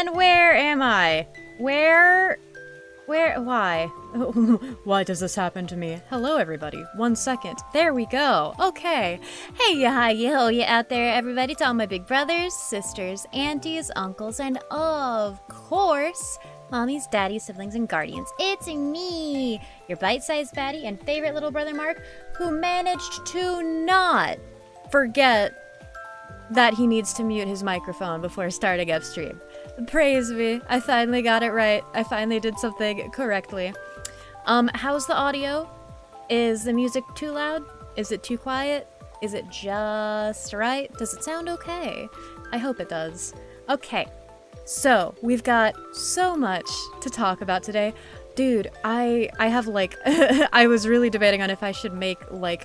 And where am I? Where, why? Why does this happen to me? Hello, everybody. 1 second. There we go. Okay. Hey, ya, hi, ya, ho, ya out there, everybody. To all my big brothers, sisters, aunties, uncles, and of course, mommies, daddies, siblings, and guardians. It's me, your bite-sized baddie and favorite little brother Mark, who managed to not forget that he needs to mute his microphone before starting upstream. Praise me, I finally got it right. I finally did something correctly. How's the audio? Is the music too loud? Is it too quiet? Is it just right? Does it sound okay? I hope it does. Okay, so we've got so much to talk about today. Dude, I have like, I was really debating on if I should make like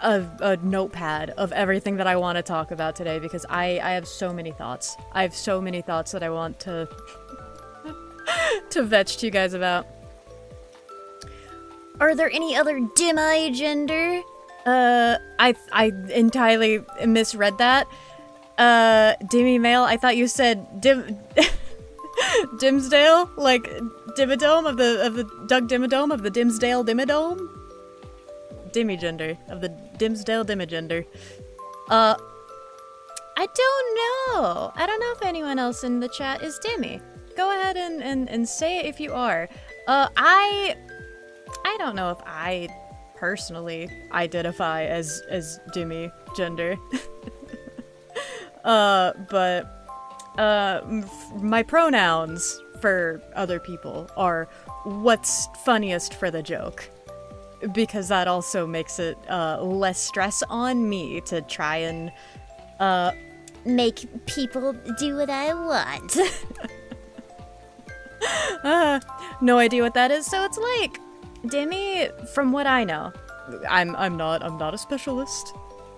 a notepad of everything that I want to talk about today, because I have so many thoughts. I have so many thoughts that I want to to vetch to you guys about. Are there any other dim-eye gender? I entirely misread that. Dimmy male. I thought you said Dimsdale, like Dimmadome of the Doug Dimmadome of the Dimsdale Dimmadome. Dimigender of the Dimsdale Dimigender. I don't know. I don't know if anyone else in the chat is Dimmy. Go ahead and say it if you are. I don't know if I personally identify as Dimmy gender. But my pronouns for other people are what's funniest for the joke, because that also makes it less stress on me to try and make people do what I want. No idea what that is, so it's like Dimmy, from what I know, I'm not a specialist.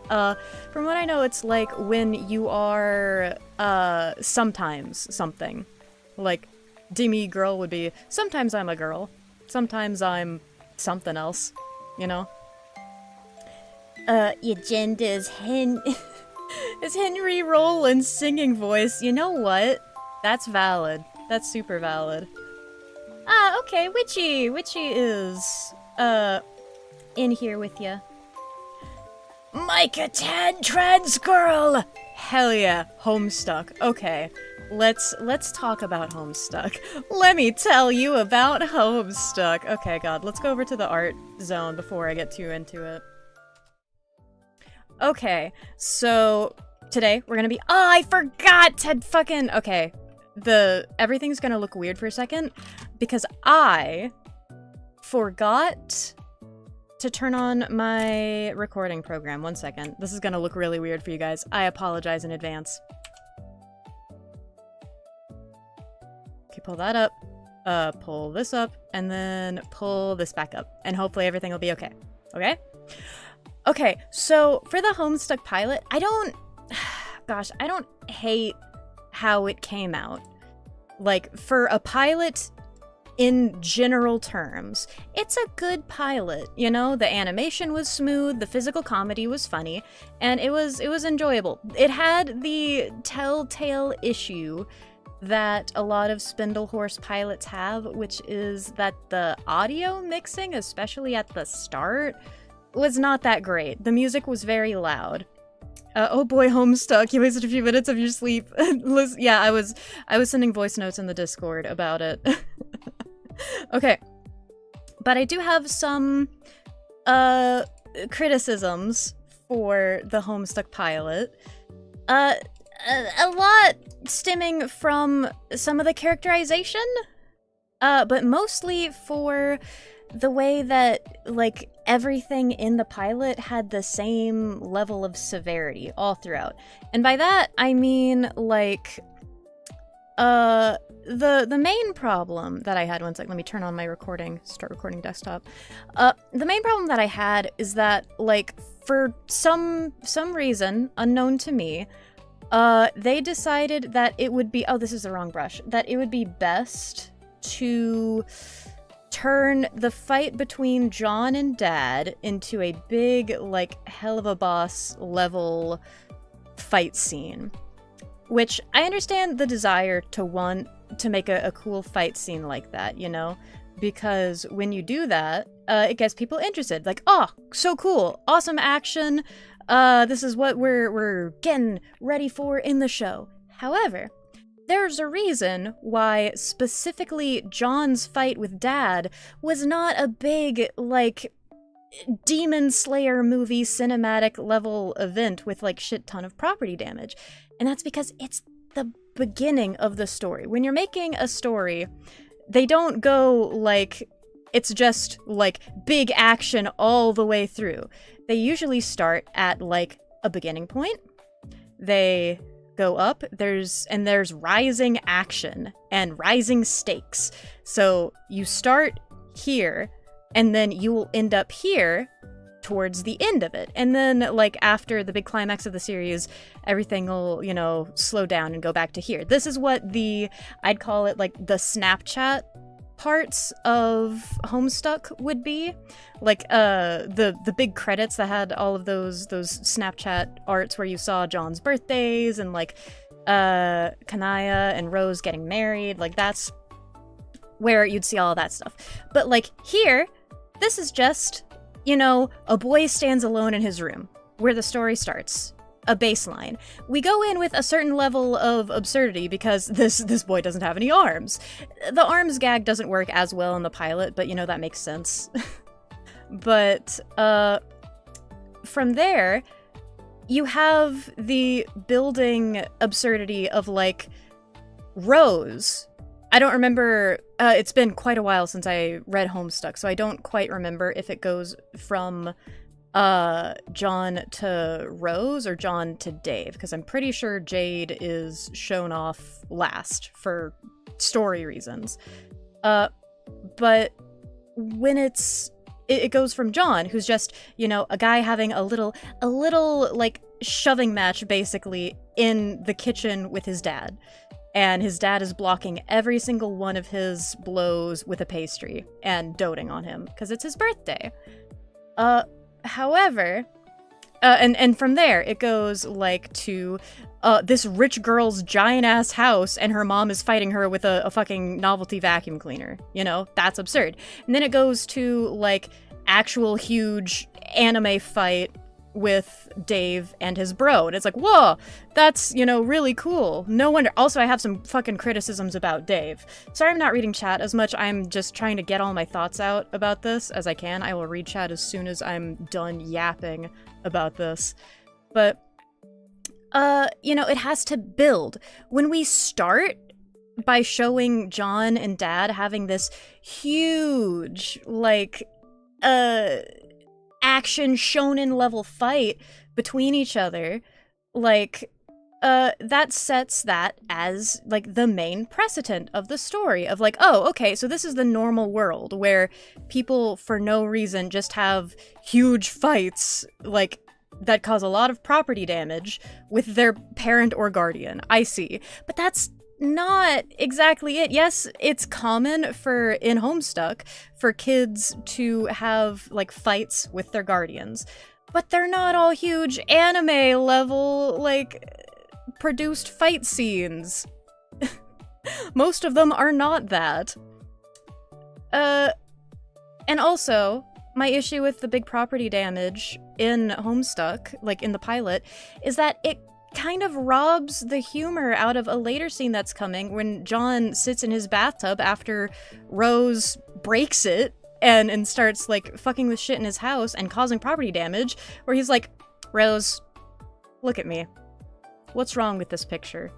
From what I know, it's like when you are sometimes something. Like Dimmy girl would be sometimes I'm a girl, sometimes I'm something else, you know? Your gender is is Henry Rollins' singing voice. You know what? That's valid. That's super valid. Ah, okay, Witchy is, in here with ya. Micah Tan Trans Girl! Hell yeah, Homestuck. Okay, let's talk about Homestuck. Let me tell you about Homestuck. Okay, God, let's go over to the art zone before I get too into it. Okay, so today we're gonna be— oh, I forgot to fucking— okay, everything's gonna look weird for a second because I forgot to turn on my recording program. 1 second. This is gonna look really weird for you guys. I apologize in advance. Okay, pull that up. Pull this up, and then pull this back up. And hopefully everything will be okay. Okay? Okay, so for the Homestuck pilot, I don't hate how it came out. Like, for a pilot, in general terms, it's a good pilot, you know? The animation was smooth, the physical comedy was funny, and it was enjoyable. It had the telltale issue that a lot of Spindle Horse pilots have, which is that the audio mixing, especially at the start, was not that great. The music was very loud. Oh boy, Homestuck, you wasted a few minutes of your sleep. Yeah, I was sending voice notes in the Discord about it. Okay, but I do have some criticisms for the Homestuck pilot. A lot stemming from some of the characterization, but mostly for the way that, like, everything in the pilot had the same level of severity all throughout. And by that, I mean, like, the main problem that I had— one sec, let me turn on my start recording desktop. The main problem that I had is that, like, for some reason unknown to me, they decided that it would be— oh, this is the wrong brush— that it would be best to turn the fight between John and Dad into a big, like, hell of a boss level fight scene. Which I understand the desire to want to make a cool fight scene like that, you know? Because when you do that, it gets people interested. Like, oh, so cool, awesome action. This is what we're getting ready for in the show. However, there's a reason why specifically John's fight with Dad was not a big, like, Demon Slayer movie cinematic level event with, like, shit ton of property damage. And that's because it's the beginning of the story. When you're making a story, they don't go, like, it's just, like, big action all the way through. They usually start at, like, a beginning point. They go up, there's rising action and rising stakes. So you start here, and then you will end up here towards the end of it. And then, like, after the big climax of the series, everything will, you know, slow down and go back to here. This is what I'd call it, like, the Snapchat parts of Homestuck would be. Like, the big credits that had all of those Snapchat arts where you saw John's birthdays and, like, Kanaya and Rose getting married. Like, that's where you'd see all that stuff. But, like, here, this is just, you know, a boy stands alone in his room, where the story starts. A baseline. We go in with a certain level of absurdity because this boy doesn't have any arms. The arms gag doesn't work as well in the pilot, but, you know, that makes sense. But, from there, you have the building absurdity of, like, Rose. I don't remember, it's been quite a while since I read Homestuck, so I don't quite remember if it goes from John to Rose or John to Dave, because I'm pretty sure Jade is shown off last for story reasons. But when it goes from John, who's just, you know, a guy having a little like shoving match basically in the kitchen with his dad. And his dad is blocking every single one of his blows with a pastry and doting on him because it's his birthday. However, and from there it goes, like, to this rich girl's giant-ass house and her mom is fighting her with a fucking novelty vacuum cleaner. You know, that's absurd. And then it goes to, like, actual huge anime fight with Dave and his bro. And it's like, whoa, that's, you know, really cool. No wonder. Also, I have some fucking criticisms about Dave. Sorry I'm not reading chat as much. I'm just trying to get all my thoughts out about this as I can. I will read chat as soon as I'm done yapping about this. But, you know, it has to build. When we start by showing John and Dad having this huge, like, action shonen level fight between each other, like, that sets that as, like, the main precedent of the story of, like, oh, okay, so this is the normal world where people for no reason just have huge fights, like, that cause a lot of property damage with their parent or guardian. I see. But that's not exactly it. Yes, it's common in Homestuck for kids to have, like, fights with their guardians, but they're not all huge anime level, like, produced fight scenes. Most of them are not that. And also, my issue with the big property damage in Homestuck, like in the pilot, is that it kind of robs the humor out of a later scene that's coming when John sits in his bathtub after Rose breaks it and starts, like, fucking with shit in his house and causing property damage, where he's like, Rose, look at me. What's wrong with this picture?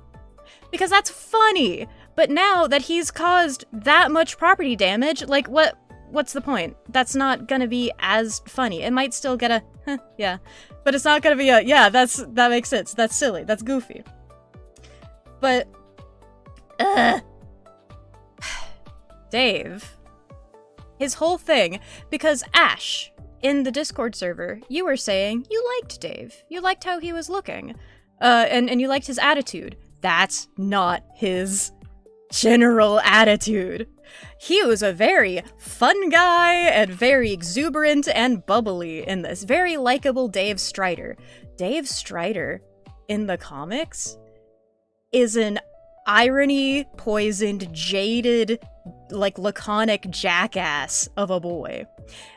Because that's funny, but now that he's caused that much property damage, like, what's the point? That's not gonna be as funny. It might still get a, yeah, but it's not gonna be a, yeah, that makes sense. That's silly. That's goofy. But, Dave, his whole thing, because Ash, in the Discord server, you were saying you liked Dave. You liked how he was looking. And you liked his attitude. That's not his general attitude. He was a very fun guy and very exuberant and bubbly in this. Very likable Dave Strider. Dave Strider in the comics is an irony poisoned, jaded, like laconic jackass of a boy.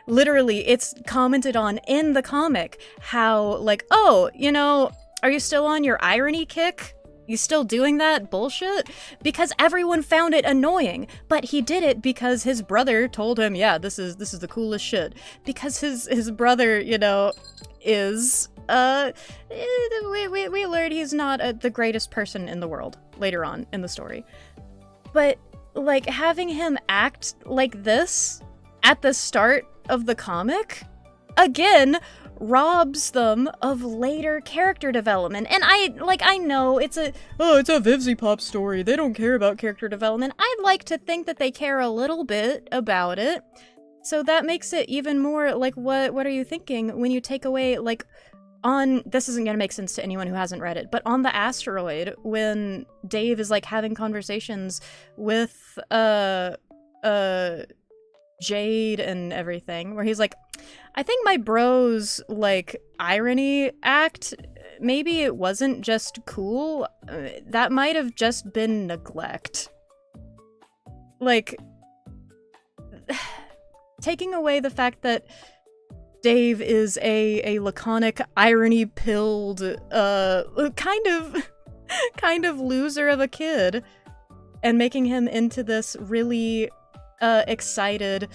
Literally, it's commented on in the comic how, like, oh, you know, are you still on your irony kick? You still doing that bullshit? Because everyone found it annoying, but he did it because his brother told him, yeah, this is the coolest shit. Because his brother, you know, is we learned he's not the greatest person in the world later on in the story. But like having him act like this at the start of the comic again robs them of later character development. And I know it's a Vivzy Pop story. They don't care about character development. I'd like to think that they care a little bit about it. So that makes it even more like, what are you thinking when you take away, like, on, this isn't gonna make sense to anyone who hasn't read it, but on the asteroid, when Dave is like having conversations with Jade and everything, where he's like, I think my bro's like irony act, maybe it wasn't just cool, that might have just been neglect. Like, taking away the fact that Dave is a laconic, irony-pilled, kind of loser of a kid, and making him into this really excited,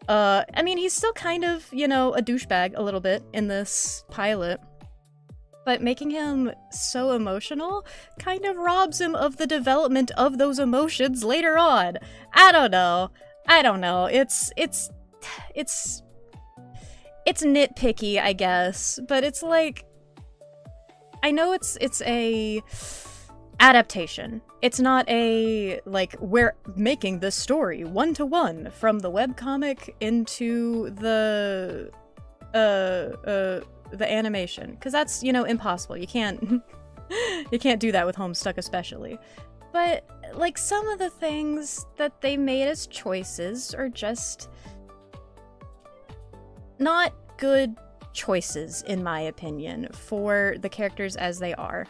I mean, he's still kind of, you know, a douchebag a little bit in this pilot, but making him so emotional kind of robs him of the development of those emotions later on. I don't know. It's nitpicky, I guess, but it's like, I know it's a adaptation. It's not a, like, we're making this story one-to-one from the webcomic into the animation, because that's, you know, impossible. You can't you can't do that with Homestuck especially. But like some of the things that they made as choices are just not good choices, in my opinion, for the characters as they are.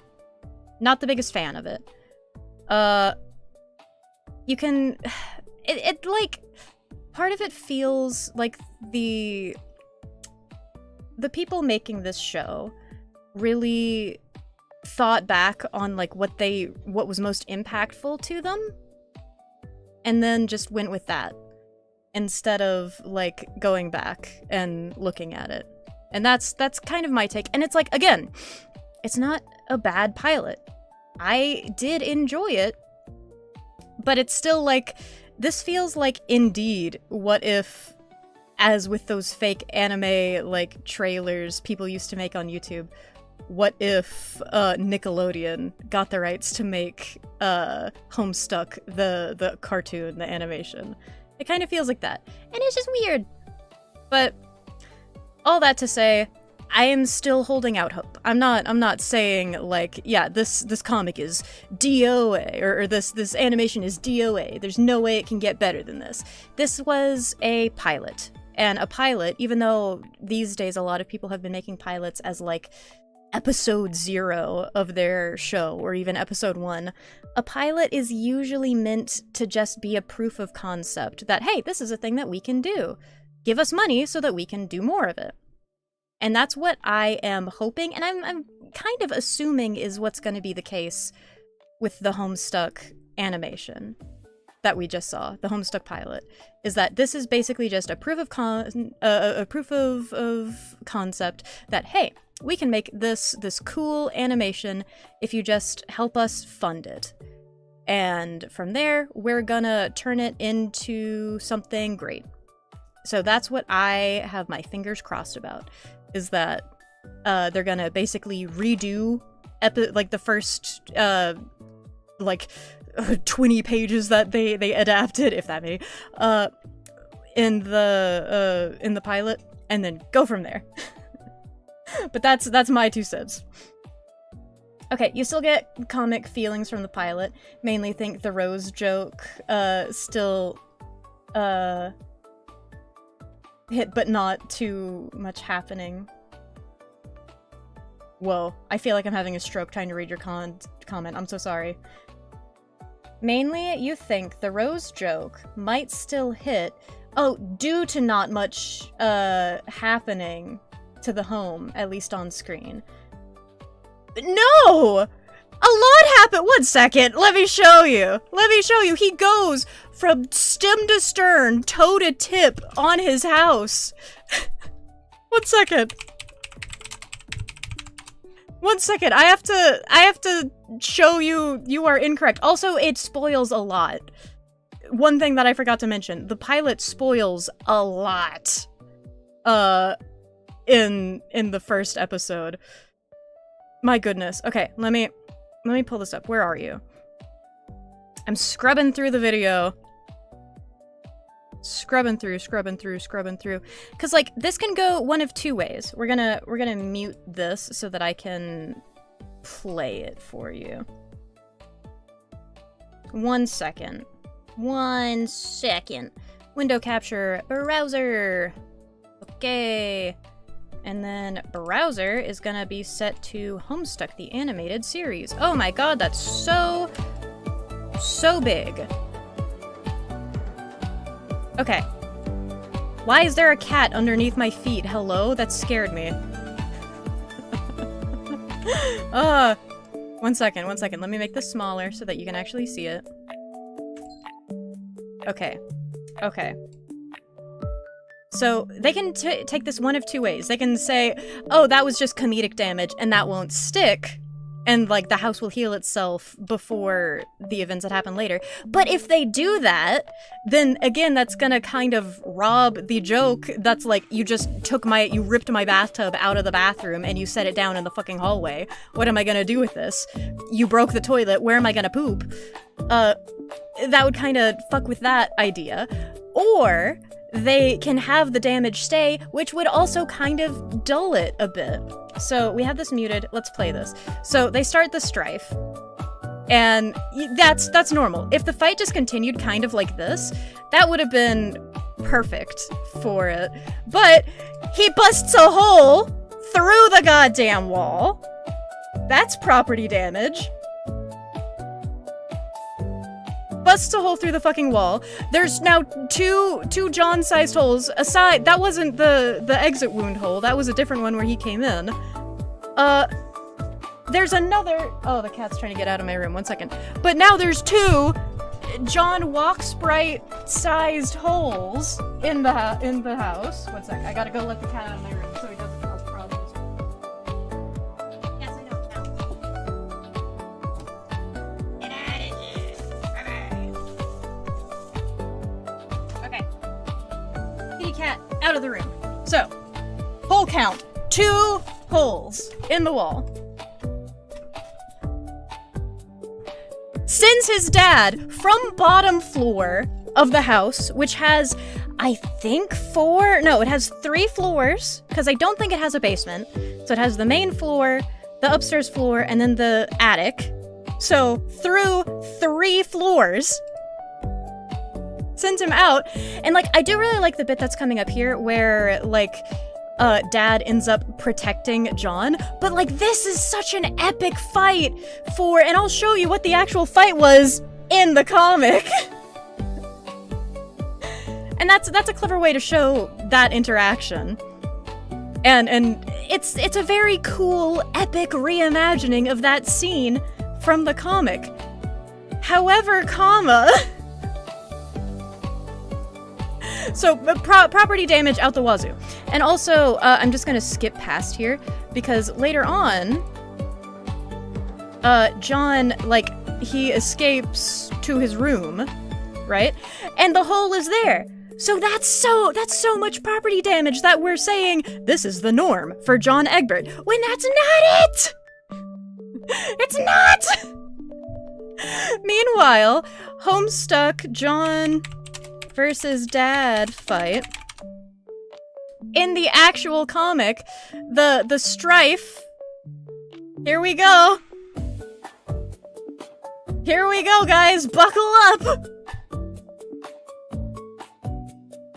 Not the biggest fan of it. You can... It like... Part of it feels like the people making this show really thought back on like what was most impactful to them, and then just went with that instead of like going back and looking at it. And that's kind of my take. And it's like, again, it's not a bad pilot. I did enjoy it, but it's still like, this feels like Indeed what if, as with those fake anime like trailers people used to make on YouTube, what if Nickelodeon got the rights to make Homestuck, the cartoon, the animation. It kind of feels like that. And it's just weird. But all that to say, I am still holding out hope. I'm not saying like, yeah, this comic is DOA or this animation is DOA. There's no way it can get better than this. This was a pilot. And a pilot, even though these days a lot of people have been making pilots as like episode 0 of their show, or even episode 1, a pilot is usually meant to just be a proof of concept that, hey, this is a thing that we can do. Give us money so that we can do more of it. And that's what I am hoping, and I'm kind of assuming is what's going to be the case with the Homestuck animation that we just saw, the Homestuck pilot, is that this is basically just a proof of concept that, hey, we can make this cool animation if you just help us fund it. And from there, we're gonna turn it into something great. So that's what I have my fingers crossed about, is that they're gonna basically redo like the first 20 pages that they adapted, if that may, in the pilot, and then go from there. But that's my 2 cents. Okay, you still get comic feelings from the pilot. Mainly think the Rose joke still hit, but not too much happening Whoa, I feel like I'm having a stroke trying to read your comment. I'm so sorry. Mainly, you think the Rose joke might still hit, due to not much, happening to the home, at least on screen. No! A lot happened! 1 second, let me show you! Let me show you! He goes from stem to stern, toe to tip, on his house. 1 second. 1 second, I have to show you you are incorrect. Also, it spoils a lot. One thing that I forgot to mention, the pilot spoils a lot, in the first episode. My goodness. Okay, let me pull this up. Where are you? I'm scrubbing through the video. Scrubbing through. Cause like, this can go one of two ways. We're gonna mute this so that I can play it for you. 1 second. 1 second. Window capture, browser. Okay. And then browser is gonna be set to Homestuck, the animated series. Oh my god, that's so big. Okay. Why is there a cat underneath my feet? Hello? That scared me. 1 second. Let me make this smaller so that you can actually see it. Okay. So, they can take this one of two ways. They can say, oh, that was just comedic damage, and that won't stick. And, like, the house will heal itself before the events that happen later. But if they do that, then, again, that's gonna kind of rob the joke that's like, you ripped my bathtub out of the bathroom and you set it down in the fucking hallway. What am I gonna do with this? You broke the toilet, where am I gonna poop? That would kind of fuck with that idea. Or they can have the damage stay, which would also kind of dull it a bit. So we have this muted. Let's play this. So they start the strife, and that's normal. If the fight just continued kind of like this, that would have been perfect for it. But he busts a hole through the goddamn wall. That's property damage. Busts a hole through the fucking wall. There's now two John-sized holes aside. That wasn't the exit wound hole. That was a different one where he came in. There's another. Oh, the cat's trying to get out of my room. 1 second. But now there's two John Walk-Sprite-sized holes in the house. 1 sec. I gotta go let the cat out of my room so he doesn't cause problems. Yes, I know. Get out of here. Okay. Kitty cat out of the room. So, hole count. 2 holes in the wall. Sends his dad from bottom floor of the house, which has, I think, it has 3 floors, because I don't think it has a basement. So it has the main floor, the upstairs floor, and then the attic. So through 3 floors, sends him out. And, like, I do really like the bit that's coming up here where, like, dad ends up protecting John, but, like, this is such an epic fight and I'll show you what the actual fight was in the comic. And that's a clever way to show that interaction. And it's a very cool, epic reimagining of that scene from the comic. However, so, property damage out the wazoo. And also, I'm just gonna skip past here, because later on, John, like, he escapes to his room, right? And the hole is there. So that's so much property damage that we're saying this is the norm for John Egbert, when that's not it! It's not! Meanwhile, Homestuck, John versus dad fight. In the actual comic, the strife. Here we go. Here we go, guys. Buckle up.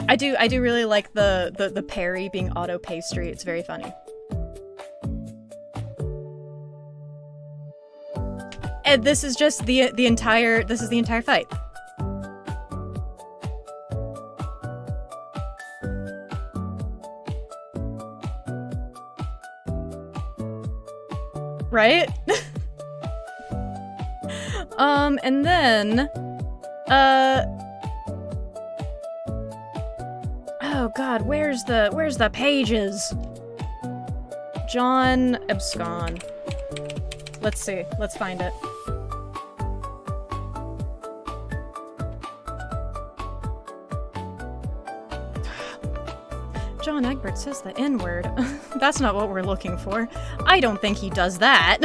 I do really like the parry being auto pastry. It's very funny. And this is just the entire fight. Right? And then, oh god, where's the pages? John abscond. Let's see, let's find it. John Egbert says the N-word. That's not what we're looking for. I don't think he does that.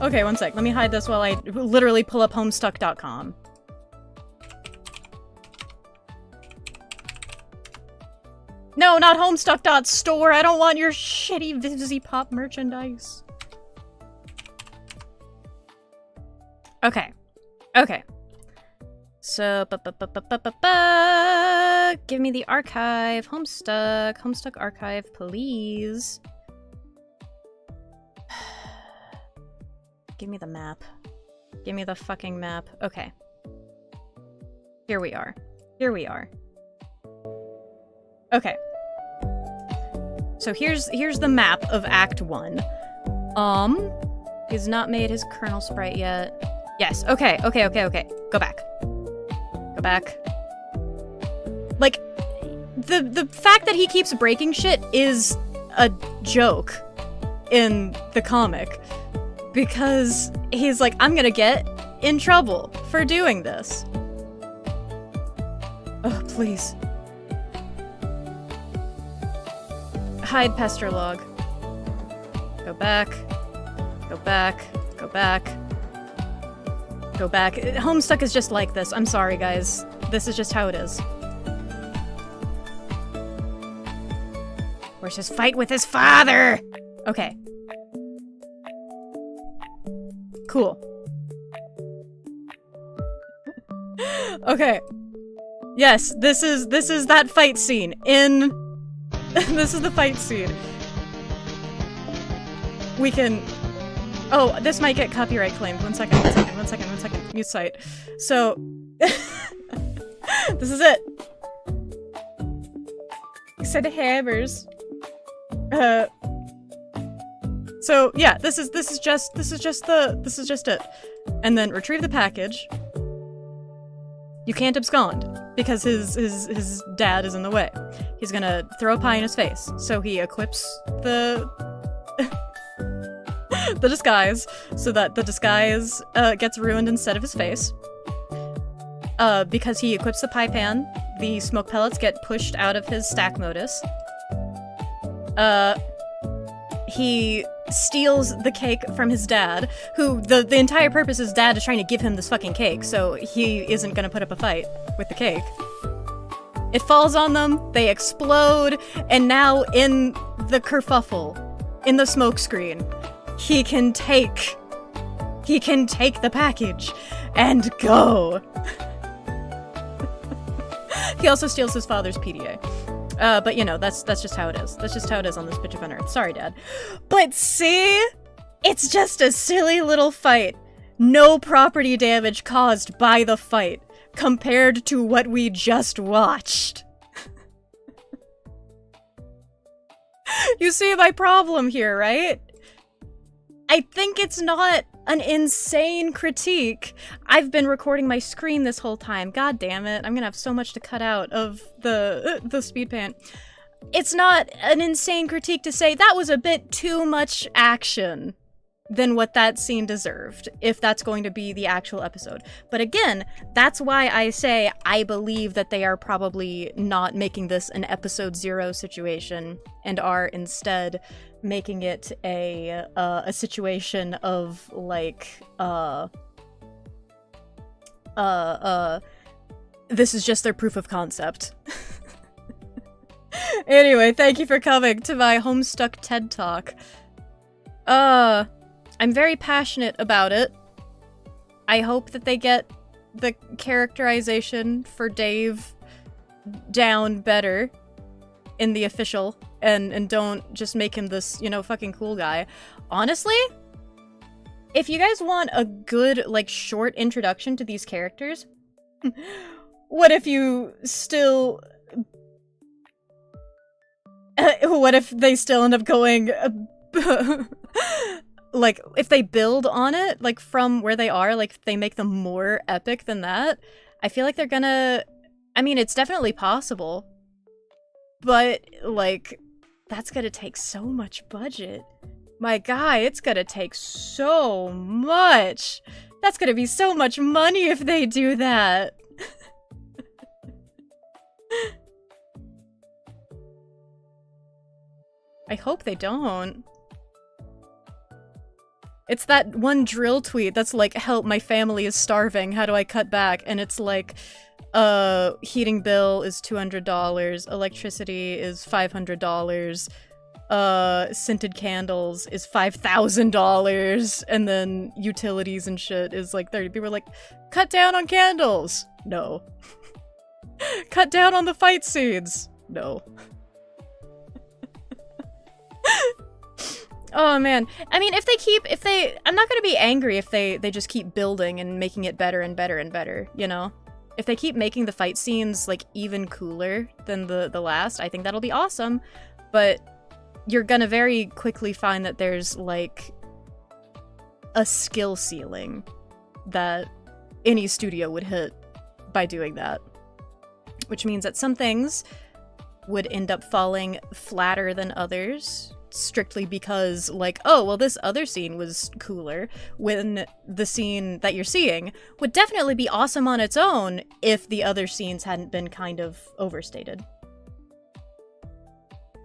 Okay, one sec. Let me hide this while I literally pull up Homestuck.com. No, not Homestuck.store. I don't want your shitty Vivzy Pop merchandise. Okay. Okay. So, give me the archive. Homestuck. Homestuck archive, please. Give me the map. Give me the fucking map. Okay. Here we are. Here we are. Okay. So here's the map of Act 1. He's not made his kernel sprite yet. Yes, okay. Go back. Go back. Like, the fact that he keeps breaking shit is a joke in the comic. Because he's like, I'm gonna get in trouble for doing this. Oh, please. Hide Pesterlog. Go back. Go back. Go back. Go back. Homestuck is just like this. I'm sorry, guys. This is just how it is. Where's his fight with his father? Okay. Cool. Okay. Yes, this is that fight scene in... This is the fight scene. We can... Oh, this might get copyright claimed. One second. Mute site. So... This is it. Set of hammers. So yeah, this is just it. And then retrieve the package. You can't abscond because his dad is in the way. He's gonna throw a pie in his face. So he equips the the disguise so that the disguise gets ruined instead of his face. Because he equips the pie pan, the smoke pellets get pushed out of his stack modus. He steals the cake from his dad, who the entire purpose is dad is trying to give him this fucking cake, so he isn't gonna put up a fight with the cake. It falls on them, they explode, and now in the kerfuffle, in the smoke screen, he can take the package and go. He also steals his father's PDA. But you know, that's just how it is. That's just how it is on this bitch of an earth. Sorry, Dad. But see? It's just a silly little fight. No property damage caused by the fight, compared to what we just watched. You see my problem here, right? I think it's not an insane critique. I've been recording my screen this whole time. God damn it. I'm gonna have so much to cut out of the speed paint. It's not an insane critique to say that was a bit too much action than what that scene deserved, if that's going to be the actual episode. But again, that's why I say I believe that they are probably not making this an episode 0 situation and are instead making it a situation of like this is just their proof of concept. Anyway, thank you for coming to my Homestuck TED Talk. I'm very passionate about it. I hope that they get the characterization for Dave down better in the official and don't just make him this, you know, fucking cool guy. Honestly, if you guys want a good, like, short introduction to these characters, what if you still... what if they still end up going... like, if they build on it, like, from where they are, like, if they make them more epic than that, I feel like they're gonna... I mean, it's definitely possible, but, like, that's gonna take so much budget. My guy, it's gonna take so much! That's gonna be so much money if they do that! I hope they don't. It's that one drill tweet that's like, help, my family is starving, how do I cut back? And it's like, heating bill is $200, electricity is $500, scented candles is $5,000, and then utilities and shit is like 30. People are like, cut down on candles! No. Cut down on the fight scenes! No. Oh man. I mean, I'm not gonna be angry if they just keep building and making it better and better and better, you know? If they keep making the fight scenes, like, even cooler than the last, I think that'll be awesome. But you're gonna very quickly find that there's, like, a skill ceiling that any studio would hit by doing that. Which means that some things would end up falling flatter than others, strictly because, like, oh, well, this other scene was cooler, when the scene that you're seeing would definitely be awesome on its own if the other scenes hadn't been kind of overstated.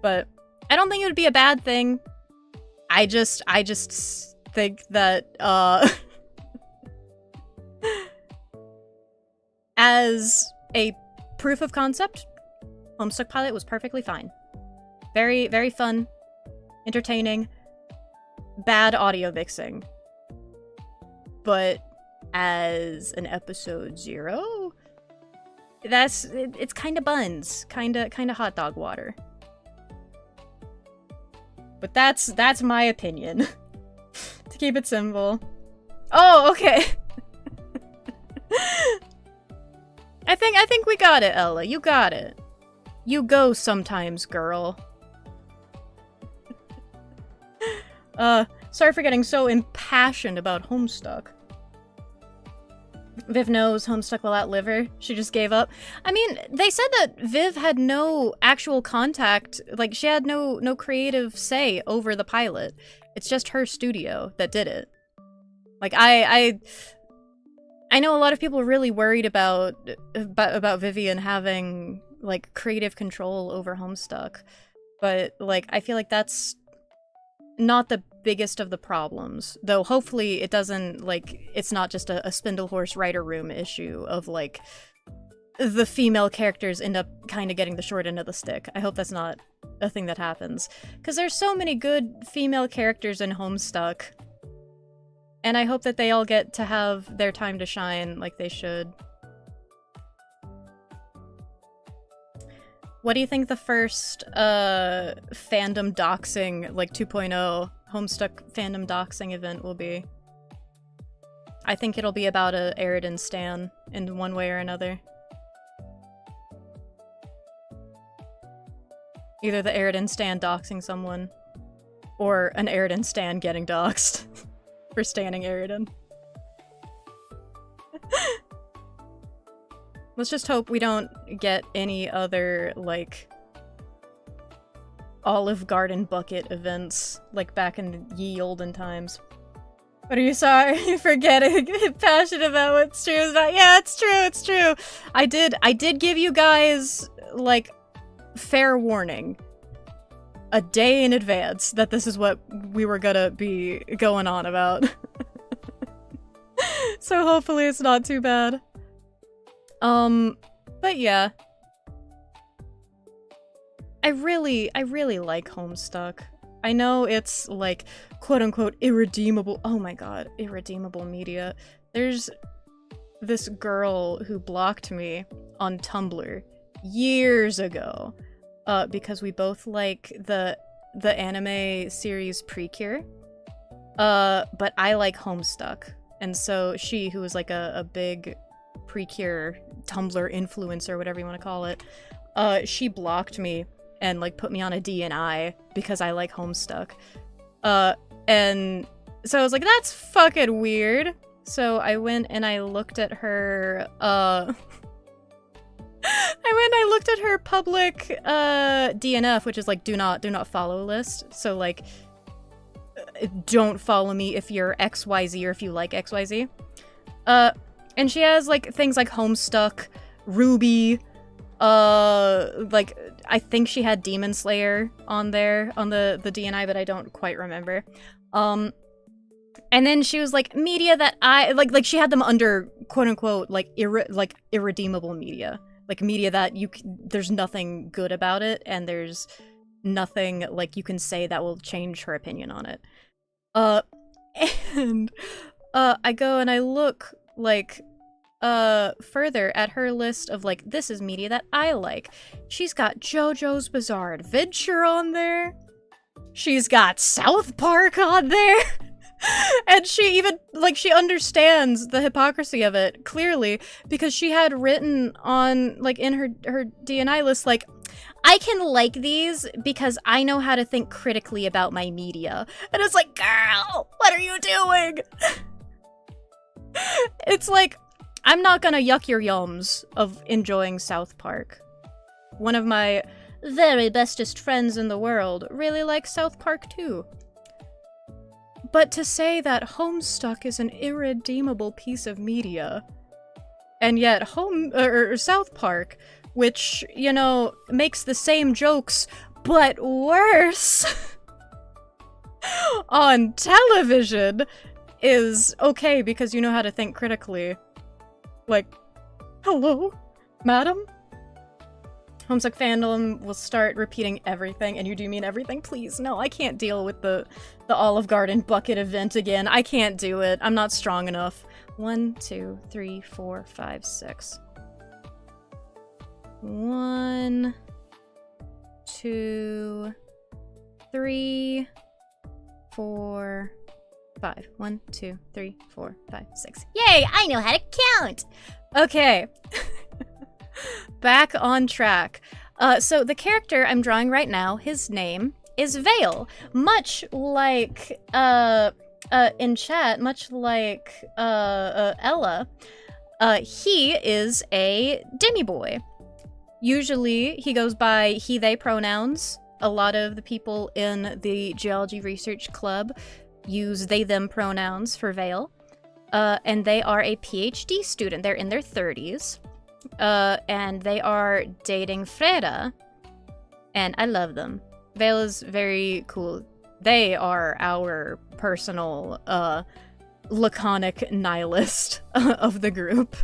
But I don't think it would be a bad thing. I just think that, as a proof of concept, Homestuck pilot was perfectly fine. Very, very fun. Entertaining, bad audio mixing. But as an episode 0, it's kind of buns, kind of hot dog water. But that's my opinion. To keep it simple. Oh, okay. I think we got it, Ella. You got it. You go sometimes, girl. Sorry for getting so impassioned about Homestuck. Viv knows Homestuck will outlive her. She just gave up. I mean, they said that Viv had no actual contact, like, she had no creative say over the pilot. It's just her studio that did it. Like, I know a lot of people are really worried about Vivian having, like, creative control over Homestuck. But, like, I feel like that's not the biggest of the problems, though hopefully it doesn't, like, it's not just a Spindlehorse writer room issue of, like, the female characters end up kind of getting the short end of the stick. I hope that's not a thing that happens, because there's so many good female characters in Homestuck, and I hope that they all get to have their time to shine like they should. What do you think the first fandom doxing, like 2.0 Homestuck fandom doxing event will be? I think it'll be about a Eridan stan in one way or another. Either the Eridan stan doxing someone, or an Eridan stan getting doxed for standing Eridan. Let's just hope we don't get any other, like, Olive Garden bucket events, like back in ye olden times. What are you sorry for getting passionate about what's true is not? Yeah, it's true, it's true! I did give you guys, like, fair warning. A day in advance that this is what we were gonna be going on about. So hopefully it's not too bad. But yeah. I really like Homestuck. I know it's, like, quote-unquote irredeemable— oh my god, irredeemable media. There's this girl who blocked me on Tumblr years ago, because we both like the anime series Precure. But I like Homestuck. And so she, who was like a big Precure Tumblr influencer, whatever you want to call it, she blocked me and like put me on a DNI because I like Homestuck. And so I was like, that's fucking weird. So I went and I looked at her, I looked at her public DNF, which is like do not follow list. So like don't follow me if you're XYZ or if you like XYZ. And she has like things like Homestuck, Ruby, like I think she had Demon Slayer on there on the DNI, but I don't quite remember. And then she was like media that I like she had them under quote unquote like irredeemable media. Like media that there's nothing good about it, and there's nothing like you can say that will change her opinion on it. And I go and I look like further at her list of like this is media that I like. She's got JoJo's Bizarre Adventure on there. She's got South Park on there. And she even, like, she understands the hypocrisy of it, clearly, because she had written on, like, in her DNI list, like, I can like these because I know how to think critically about my media. And it's like, girl, what are you doing? It's like, I'm not gonna yuck your yums of enjoying South Park. One of my very bestest friends in the world really likes South Park too. But to say that Homestuck is an irredeemable piece of media, and yet South Park, which, you know, makes the same jokes, but worse, on television, is okay because you know how to think critically. Like, hello, madam? Homestuck fandom will start repeating everything, and you do mean everything? Please, no, I can't deal with the Olive Garden bucket event again. I can't do it. I'm not strong enough. 1, 2, 3, 4, 5, 6. 1, 2, 3, 4, 5. 1, 2, 3, 4, 5, 6. Yay! I know how to count! Okay. Back on track. So the character I'm drawing right now, his name is Vale. Much like, in chat, much like, Ella, he is a demi-boy. Usually, he goes by he, they pronouns. A lot of the people in the Geology Research Club use they, them pronouns for Vale. And they are a PhD student. They're in their 30s. And they are dating Freda. And I love them. Vale is very cool. They are our personal, laconic nihilist of the group.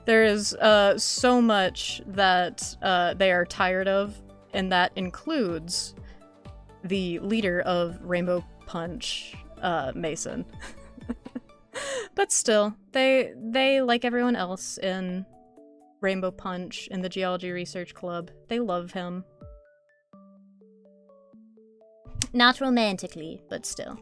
There is, so much that, they are tired of, and that includes the leader of Rainbow Punch, Mason. But still, they, like everyone else in Rainbow Punch, in the Geology Research Club, they love him. Not romantically, but still.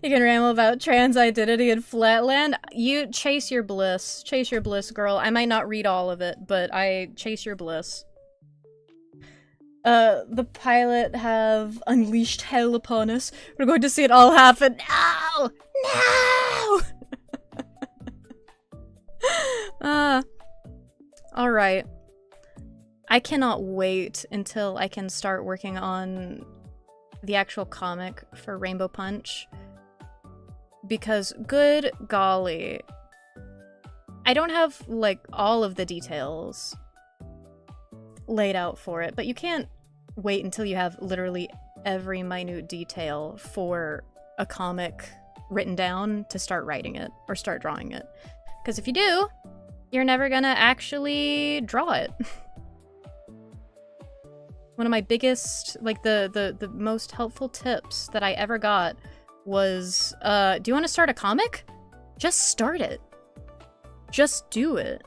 You can ramble about trans identity in Flatland. You chase your bliss. Chase your bliss, girl. I might not read all of it, but I chase your bliss. The pilot have unleashed hell upon us. We're going to see it all happen. No! No! Alright. I cannot wait until I can start working on the actual comic for Rainbow Punch. Because, good golly, I don't have, like, all of the details laid out for it, but you can't wait until you have literally every minute detail for a comic written down to start writing it, or start drawing it. Because if you do, you're never gonna actually draw it. One of my biggest, like, the most helpful tips that I ever got was, do you want to start a comic? Just start it. Just do it.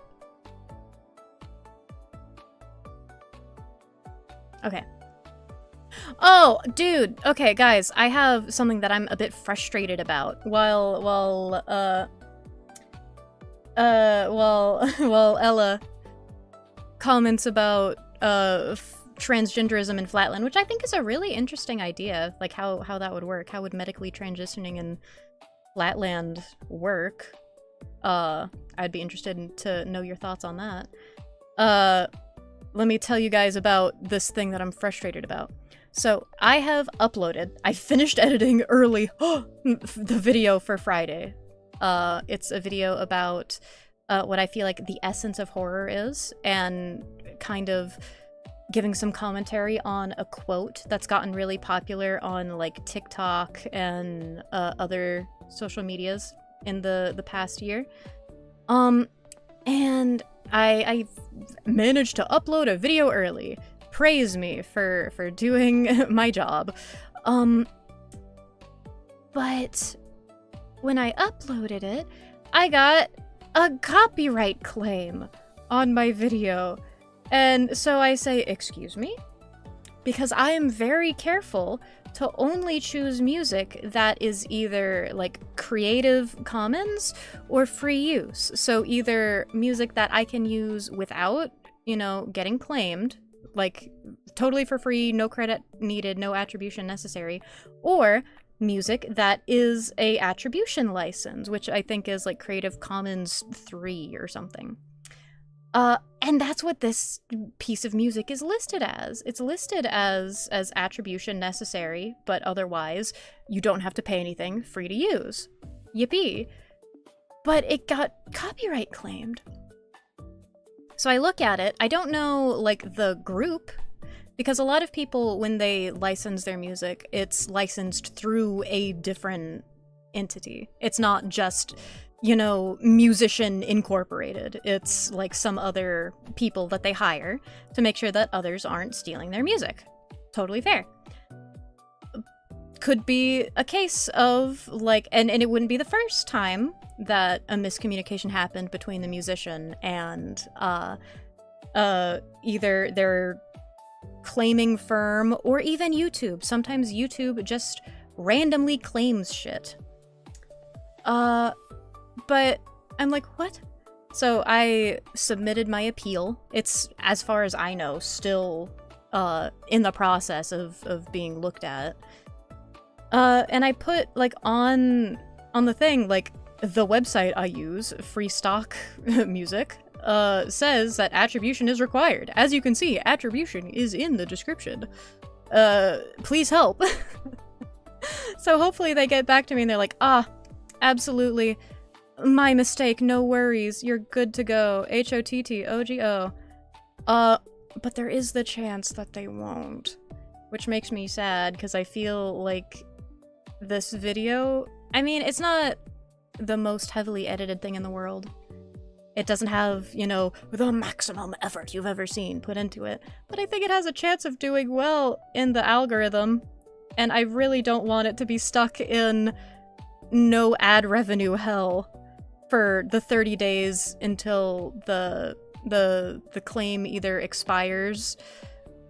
Okay. Oh, dude. Okay, guys, I have something that I'm a bit frustrated about. While Ella comments about transgenderism in Flatland, which I think is a really interesting idea, like how that would work. How would medically transitioning in Flatland work? I'd be interested to know your thoughts on that. Let me tell you guys about this thing that I'm frustrated about. So I have uploaded, I finished editing early the video for Friday. It's a video about what I feel like the essence of horror is, and kind of giving some commentary on a quote that's gotten really popular on like TikTok and other social medias in the past year. And I managed to upload a video early. Praise me for doing my job. But when I uploaded it, I got a copyright claim on my video. And so I say, excuse me? Because I am very careful to only choose music that is either like Creative Commons or free use. So either music that I can use without, you know, getting claimed, like totally for free, no credit needed, no attribution necessary, or music that is a attribution license, which I think is like Creative Commons 3 or something. And that's what this piece of music is listed as. It's listed as attribution necessary, but otherwise you don't have to pay anything, free to use. Yippee. But it got copyright claimed. So I look at it, I don't know like the group, because a lot of people, when they license their music, it's licensed through a different entity. It's not just, you know, Musician Incorporated. It's like some other people that they hire to make sure that others aren't stealing their music. Totally fair. Could be a case of like, and it wouldn't be the first time that a miscommunication happened between the musician and either their claiming firm or even YouTube. Sometimes YouTube just randomly claims shit. But I'm like, what? So I submitted my appeal. It's, as far as I know, still in the process of being looked at. And I put like on the thing, like the website I use, Free Stock Music, says that attribution is required. As you can see, attribution is in the description. Please help. So hopefully they get back to me and they're like, absolutely. My mistake, no worries. You're good to go. HOTTOGO. But there is the chance that they won't. Which makes me sad, because I feel like this video... I mean, it's not the most heavily edited thing in the world. It doesn't have, you know, the maximum effort you've ever seen put into it. But I think it has a chance of doing well in the algorithm. And I really don't want it to be stuck in no ad revenue hell for the 30 days until the claim either expires,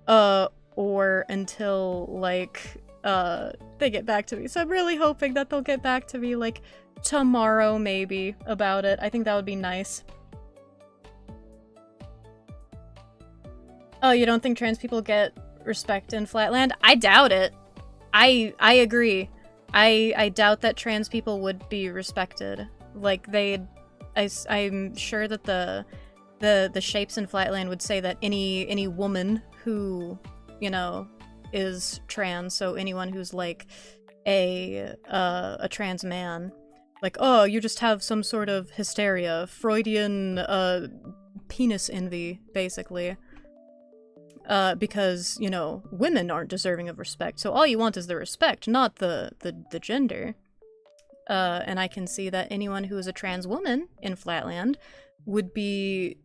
or until, like, they get back to me. So I'm really hoping that they'll get back to me, like, tomorrow, maybe, about it. I think that would be nice. Oh, you don't think trans people get respect in Flatland? I doubt it. I agree. I doubt that trans people would be respected. Like, I'm sure that the shapes in Flatland would say that any woman who, you know, is trans, so anyone who's like a trans man, like, oh, you just have some sort of hysteria, Freudian penis envy, basically. Because, you know, women aren't deserving of respect, so all you want is the respect, not the gender. And I can see that anyone who is a trans woman in Flatland would be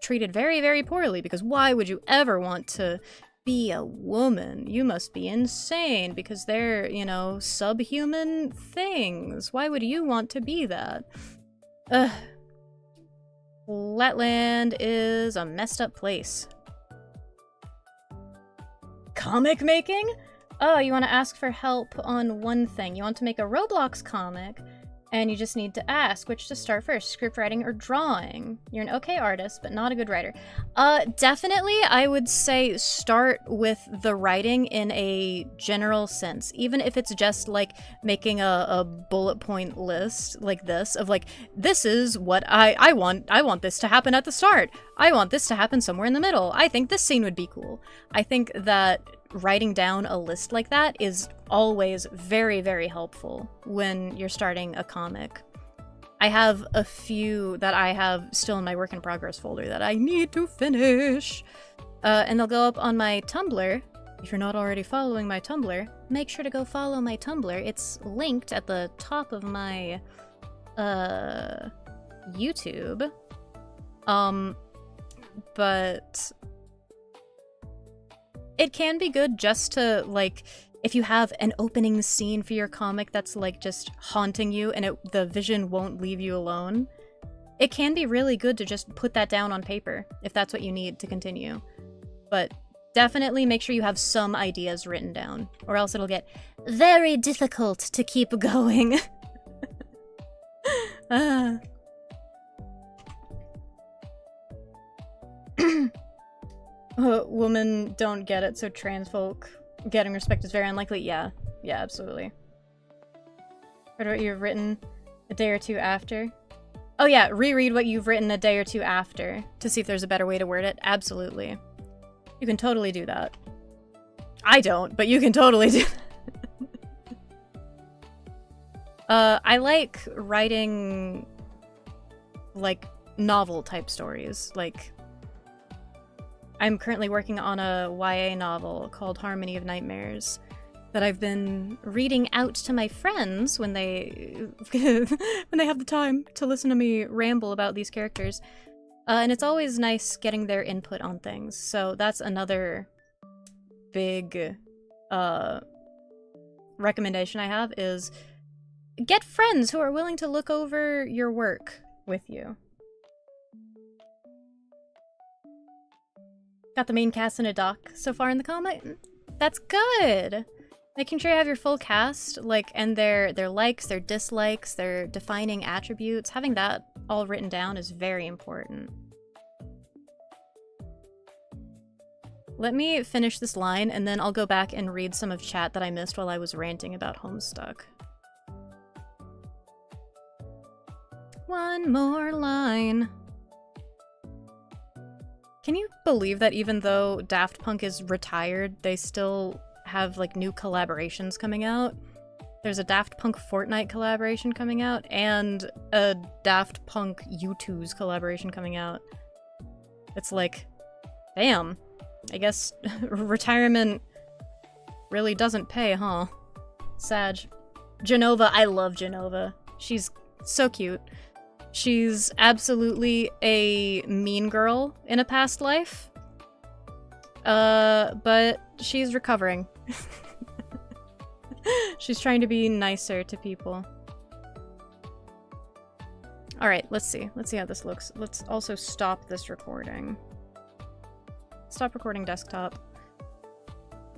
treated very, very poorly, because why would you ever want to be a woman? You must be insane, because they're, you know, subhuman things. Why would you want to be that? Flatland is a messed up place. Comic making? Oh, you want to ask for help on one thing. You want to make a Roblox comic, and you just need to ask which to start first, script writing or drawing. You're an okay artist, but not a good writer. Definitely, I would say start with the writing in a general sense, even if it's just like making a bullet point list like this of like, this is what I want this to happen at the start. I want this to happen somewhere in the middle. I think this scene would be cool. I think that writing down a list like that is always very, very helpful when you're starting a comic. I have a few that I have still in my work in progress folder that I need to finish. And they'll go up on my Tumblr. If you're not already following my Tumblr, make sure to go follow my Tumblr. It's linked at the top of my YouTube. But it can be good just to, like, if you have an opening scene for your comic that's, like, just haunting you and the vision won't leave you alone, it can be really good to just put that down on paper if that's what you need to continue. But definitely make sure you have some ideas written down, or else it'll get very difficult to keep going. Women don't get it, so trans folk getting respect is very unlikely. Yeah, absolutely. Heard what you've written a day or two after. Oh yeah, reread what you've written a day or two after to see if there's a better way to word it. Absolutely. You can totally do that. I don't, but you can totally do that. I like writing, like, novel-type stories. Like, I'm currently working on a YA novel called Harmony of Nightmares that I've been reading out to my friends when they when they have the time to listen to me ramble about these characters. And it's always nice getting their input on things. So that's another big recommendation I have is get friends who are willing to look over your work with you. Got the main cast in a doc so far in the comic. That's good. Making sure you have your full cast, like, and their likes, their dislikes, their defining attributes. Having that all written down is very important. Let me finish this line, and then I'll go back and read some of chat that I missed while I was ranting about Homestuck. One more line. Can you believe that even though Daft Punk is retired, they still have, like, new collaborations coming out? There's a Daft Punk Fortnite collaboration coming out, and a Daft Punk U2's collaboration coming out. It's like, damn. I guess retirement really doesn't pay, huh? Sag. Genova, I love Genova. She's so cute. She's absolutely a mean girl in a past life. But she's recovering. She's trying to be nicer to people. Alright, let's see. Let's see how this looks. Let's also stop this recording. Stop recording desktop.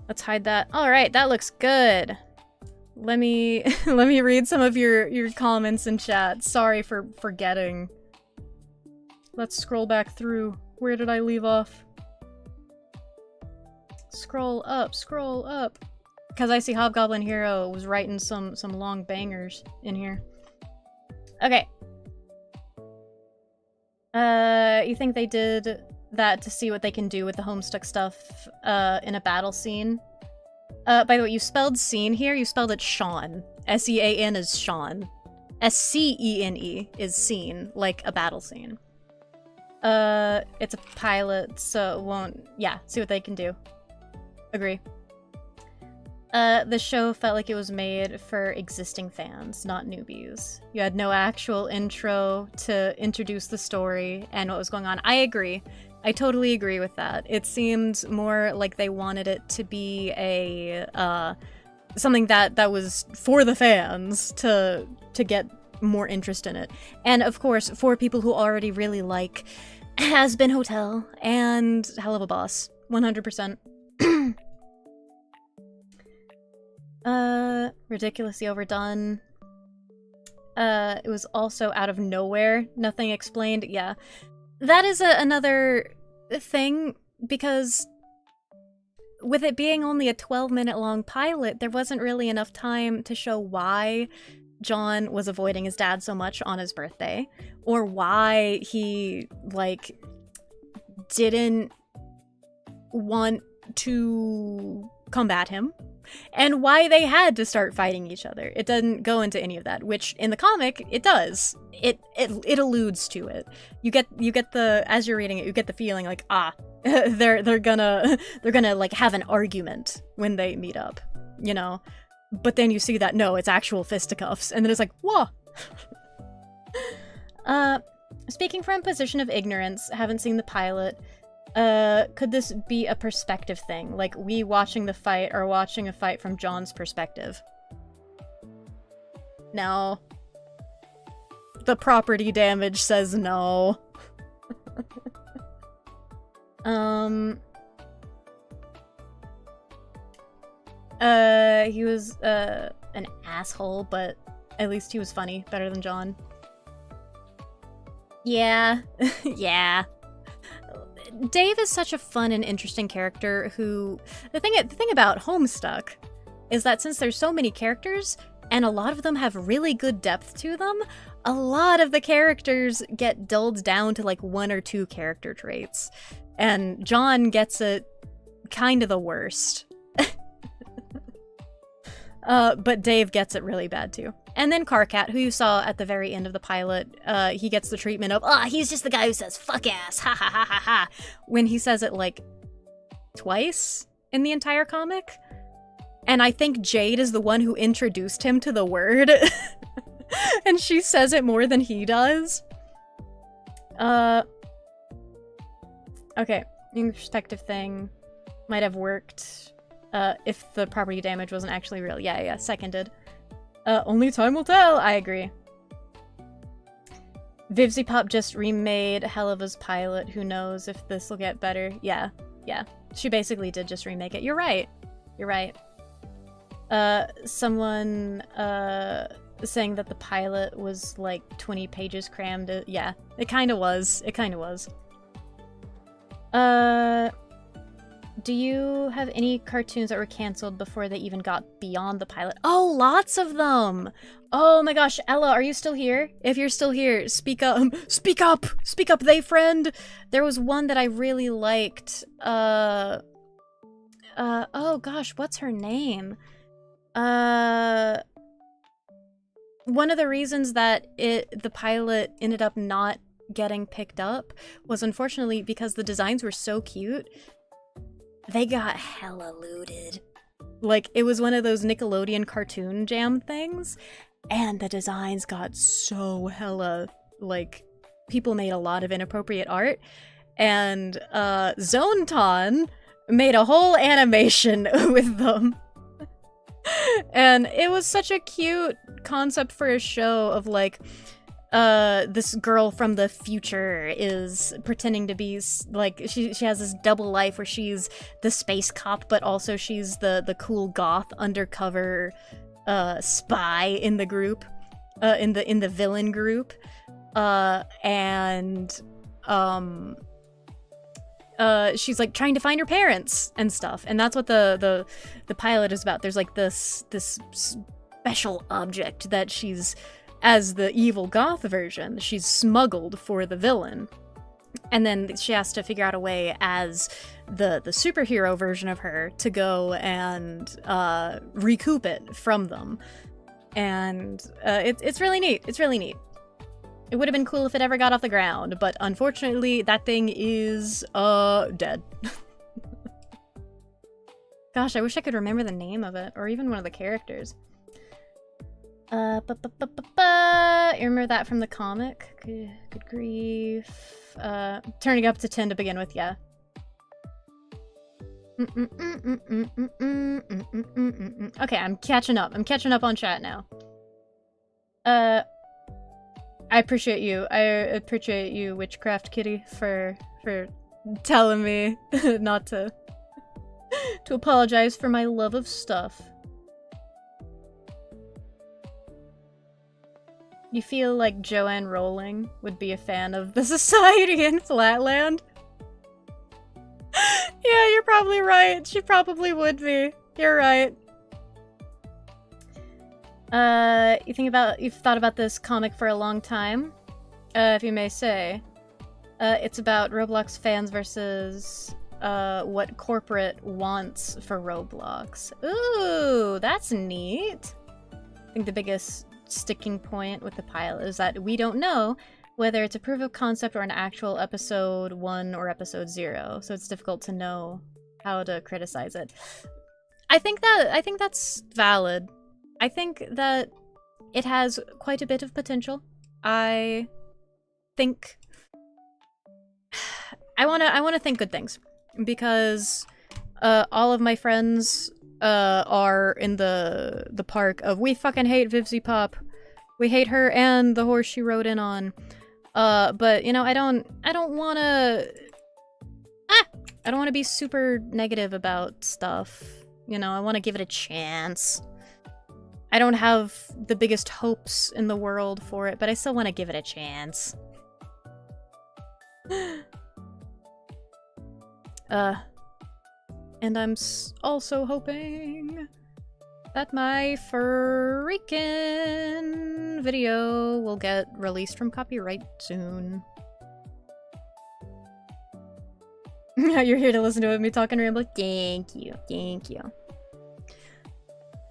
Let's hide that. Alright, that looks good. Let me read some of your comments in chat. Sorry for forgetting. Let's scroll back through. Where did I leave off? Scroll up, scroll up. Because I see Hobgoblin Hero was writing some long bangers in here. Okay. You think they did that to see what they can do with the Homestuck stuff in a battle scene? By the way, you spelled scene here, you spelled it Sean. S-E-A-N is Sean. S-C-E-N-E is scene, like a battle scene. It's a pilot, so it won't... Yeah, see what they can do. Agree. The show felt like it was made for existing fans, not newbies. You had no actual intro to introduce the story and what was going on. I agree. I totally agree with that. It seemed more like they wanted it to be a, something that was for the fans to get more interest in it. And of course, for people who already really like Has Been Hotel and Hell of a Boss. 100%. Ridiculously overdone. It was also out of nowhere. Nothing explained. Yeah. That is another thing, because with it being only a 12-minute long pilot, there wasn't really enough time to show why John was avoiding his dad so much on his birthday, or why he, like, didn't want to combat him, and why they had to start fighting each other. It doesn't go into any of that, which in the comic it does. It alludes to it. You get the, as you're reading it, you get the feeling like, they're gonna like have an argument when they meet up, you know? But then you see that no, it's actual fisticuffs, and then it's like, whoa. Speaking from a position of ignorance, haven't seen the pilot. Could this be a perspective thing? Like, we watching the fight or watching a fight from John's perspective? No. The property damage says no. He was, an asshole, but at least he was funny. Better than John. Yeah. Yeah. Dave is such a fun and interesting character who... The thing about Homestuck is that since there's so many characters, and a lot of them have really good depth to them, a lot of the characters get dulled down to like 1 or 2 character traits. And John gets it kind of the worst. But Dave gets it really bad too. And then Carcat, who you saw at the very end of the pilot, he gets the treatment of, he's just the guy who says, fuck ass, ha ha ha ha ha, when he says it like twice in the entire comic. And I think Jade is the one who introduced him to the word. And she says it more than he does. Okay, the perspective thing might have worked if the property damage wasn't actually real. Yeah, seconded. Only time will tell. I agree. Vivzy Pop just remade Heleva's pilot. Who knows if this will get better? Yeah. She basically did just remake it. You're right. Someone saying that the pilot was like 20 pages crammed. Yeah, it kind of was. Do you have any cartoons that were canceled before they even got beyond the pilot? Oh, lots of them! Oh my gosh, Ella, are you still here? If you're still here, speak up! Speak up, they friend! There was one that I really liked. Oh gosh, what's her name? One of the reasons that the pilot ended up not getting picked up was unfortunately because the designs were so cute. They got hella looted. Like, it was one of those Nickelodeon Cartoon Jam things, and the designs got so hella, like, people made a lot of inappropriate art, and Zonton made a whole animation with them. And it was such a cute concept for a show of, like, this girl from the future is pretending to be, like, she has this double life where she's the space cop, but also she's the cool goth undercover spy in the group, in the villain group, she's like trying to find her parents and stuff, and that's what the pilot is about. There's like this special object that she's, as the evil goth version, she's smuggled for the villain. And then she has to figure out a way as the superhero version of her to go and recoup it from them. And it's really neat. It's really neat. It would have been cool if it ever got off the ground, but unfortunately that thing is dead. Gosh, I wish I could remember the name of it, or even one of the characters. You remember that from the comic? Good grief. Turning up to 10 to begin with, yeah. Okay, I'm catching up. I'm catching up on chat now. I appreciate you. I appreciate you, Witchcraft Kitty, for telling me not to apologize for my love of stuff. You feel like Joanne Rowling would be a fan of the society in Flatland? Yeah, you're probably right. She probably would be. You're right. You've thought about this comic for a long time, if you may say. It's about Roblox fans versus what corporate wants for Roblox. Ooh, that's neat. I think the biggest sticking point with the pilot is that we don't know whether it's a proof of concept or an actual episode 1 or episode 0, so it's difficult to know how to criticize it. I think that's valid. I think that it has quite a bit of potential. I think I wanna think good things, because all of my friends are in the park of we fucking hate Vivzy Pop. We hate her and the horse she rode in on. But you know, I don't wanna be super negative about stuff. You know, I wanna give it a chance. I don't have the biggest hopes in the world for it, but I still wanna give it a chance. And I'm also hoping that my freaking video will get released from copyright soon. You're here to listen to me talk and ramble? Thank you, thank you.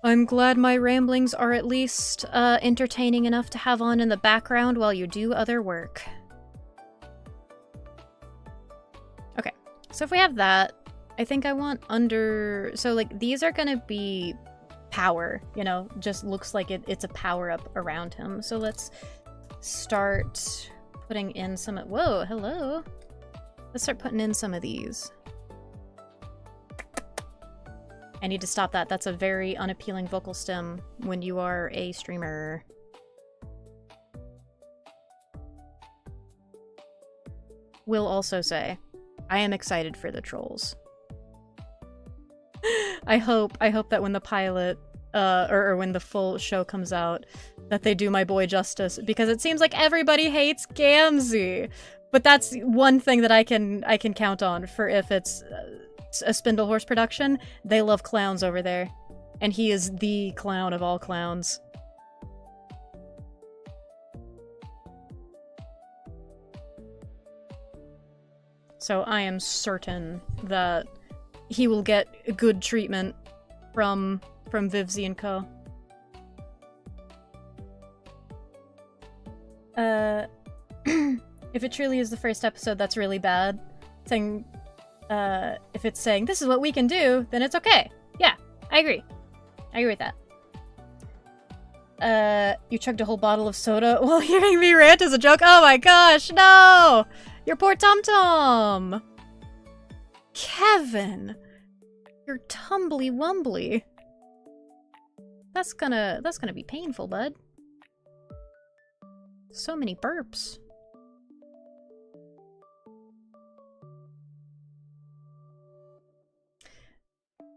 I'm glad my ramblings are at least entertaining enough to have on in the background while you do other work. Okay, so if we have that, I think I want under... So, like, these are gonna be power, you know? Just looks like it's a power-up around him. So let's start putting in some... Whoa, hello. Let's start putting in some of these. I need to stop that. That's a very unappealing vocal stem when you are a streamer. Will also say, I am excited for the trolls. I hope that when the pilot, or when the full show comes out, that they do my boy justice, because it seems like everybody hates Gamzee. But that's one thing that I can count on for if it's a Spindle Horse production. They love clowns over there, and he is the clown of all clowns. So I am certain that he will get good treatment from Vivzy and Co. If it truly is the first episode, that's really bad. Saying, if it's saying, this is what we can do, then it's okay. Yeah, I agree. I agree with that. You chugged a whole bottle of soda while hearing me rant as a joke? Oh my gosh, no! Your poor Tum-Tum! Kevin! You're tumbly-wumbly. That's gonna be painful, bud. So many burps.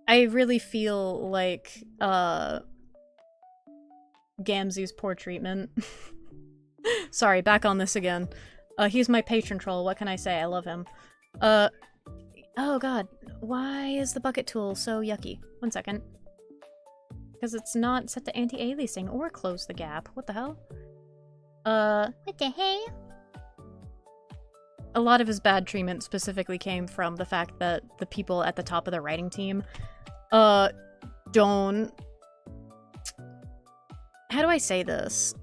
I really feel like, Gamzee's poor treatment. Sorry, back on this again. He's my patron troll, what can I say? I love him. Oh god, why is the bucket tool so yucky? 1 second. Because it's not set to anti-aliasing or close the gap. What the hell? What the hey? A lot of his bad treatment specifically came from the fact that the people at the top of the writing team, don't... How do I say this?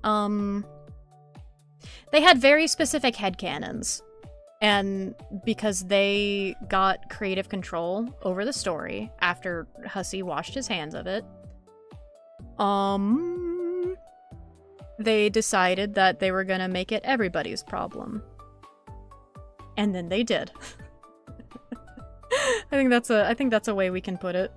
They had very specific headcanons. And because they got creative control over the story after Hussey washed his hands of it, they decided that they were gonna make it everybody's problem. And then they did. I think that's a way we can put it.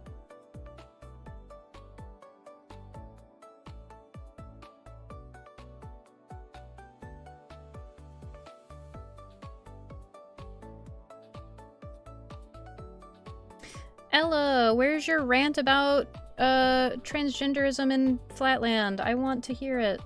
Ella, where's your rant about transgenderism in Flatland? I want to hear it.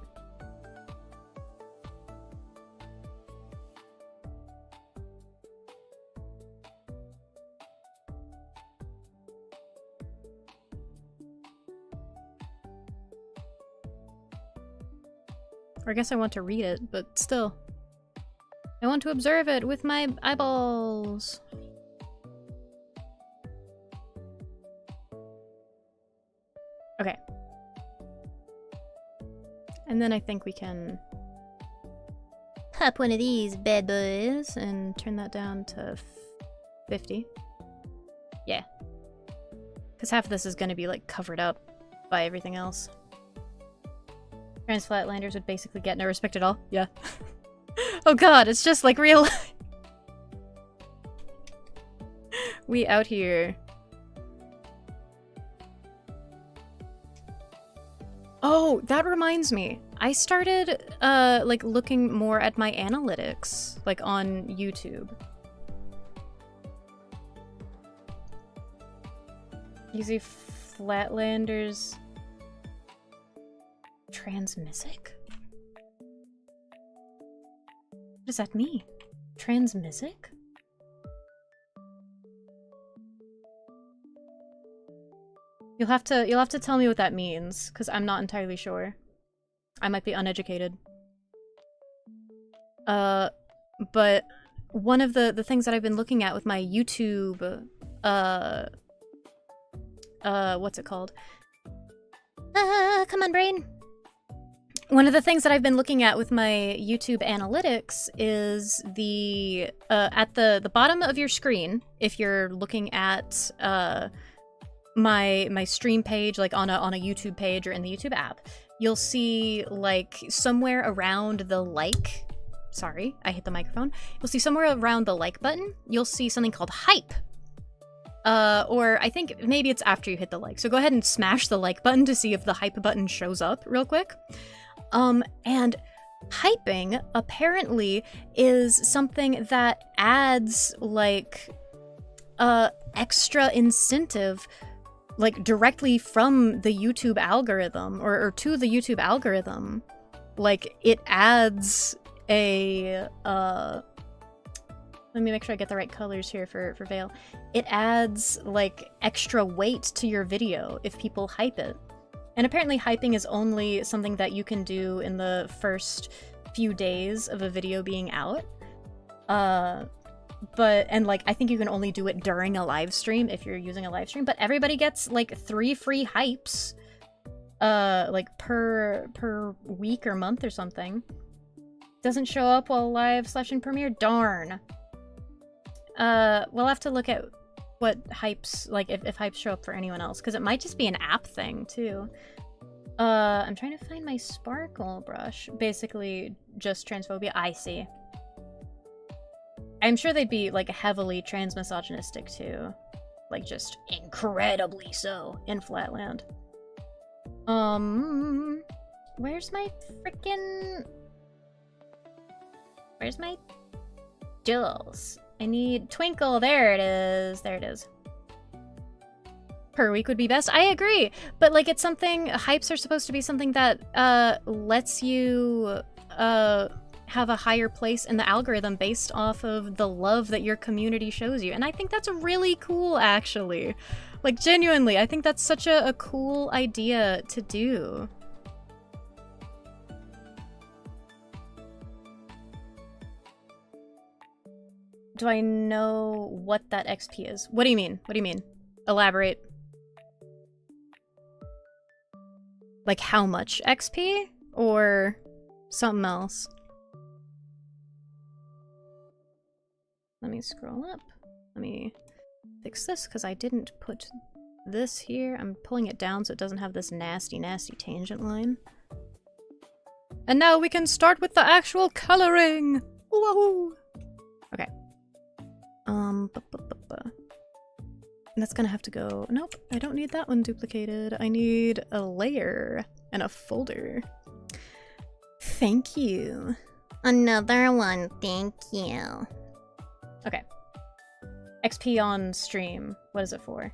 Or I guess I want to read it, but still. I want to observe it with my eyeballs. Okay. And then I think we can pop one of these bad boys and turn that down to 50. Yeah. Because half of this is going to be like covered up by everything else. Trans Flatlanders would basically get no respect at all. Yeah. Oh god, it's just like real life. We out here. Oh, that reminds me. I started, like, looking more at my analytics, like, on YouTube. Easy Flatlanders... Transmisic? What does that mean? Transmisic? You'll have to tell me what that means, because I'm not entirely sure. I might be uneducated. But one of the things that I've been looking at with my YouTube, what's it called? Come on, brain. One of the things that I've been looking at with my YouTube analytics is the, at the bottom of your screen, if you're looking at, my stream page, like on a YouTube page or in the YouTube app, you'll see like somewhere around the like, sorry, I hit the microphone. You'll see somewhere around the like button, you'll see something called hype. Or I think maybe it's after you hit the like. So go ahead and smash the like button to see if the hype button shows up real quick. And hyping apparently is something that adds like, extra incentive, like directly from the YouTube algorithm or to the YouTube algorithm. Like it adds a, let me make sure I get the right colors here for Veil. It adds like extra weight to your video if people hype it. And apparently hyping is only something that you can do in the first few days of a video being out. And like, I think you can only do it during a live stream if you're using a live stream, but everybody gets like 3 free hypes, like per week or month or something. Doesn't show up while live / in premiere? Darn. We'll have to look at what hypes, like if hypes show up for anyone else, because it might just be an app thing too. I'm trying to find my sparkle brush. Basically just transphobia. I see. I'm sure they'd be like heavily transmisogynistic too. Like just incredibly so in Flatland. Where's my freaking... Where's my jewels? I need Twinkle. There it is. There it is. Per week would be best. I agree. But like it's something, hypes are supposed to be something that lets you have a higher place in the algorithm based off of the love that your community shows you. And I think that's really cool, actually. Like genuinely, I think that's such a cool idea to do. Do I know what that XP is? What do you mean? What do you mean? Elaborate. Like how much XP? Or something else? Let me scroll up. Let me fix this because I didn't put this here. I'm pulling it down so it doesn't have this nasty, nasty tangent line. And now we can start with the actual coloring! Whoa! Okay. That's gonna have to go... Nope, I don't need that one duplicated. I need a layer and a folder. Thank you. Another one, thank you. Okay. XP on stream. What is it for?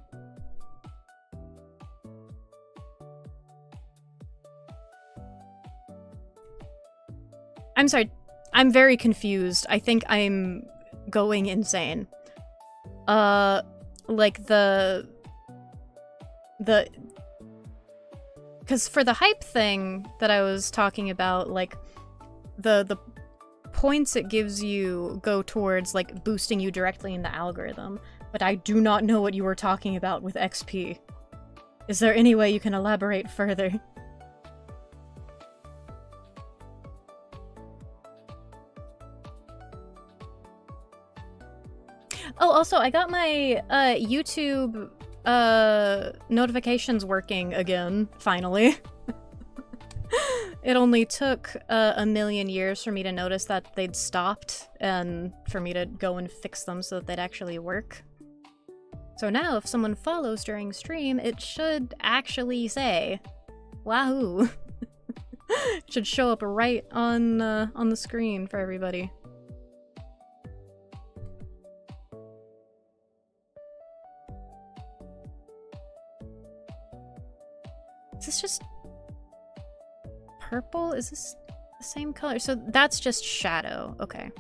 I'm sorry. I'm very confused. I think I'm going insane. Like the... Because for the hype thing that I was talking about, like, the points it gives you go towards, like, boosting you directly in the algorithm. But I do not know what you were talking about with XP. Is there any way you can elaborate further? Oh, also, I got my YouTube notifications working again, finally. It only took a million years for me to notice that they'd stopped, and for me to go and fix them so that they'd actually work. So now, if someone follows during stream, it should actually say, "Wahoo!" It should show up right on the screen for everybody. Is this just purple? Is this the same color? So that's just shadow. Okay.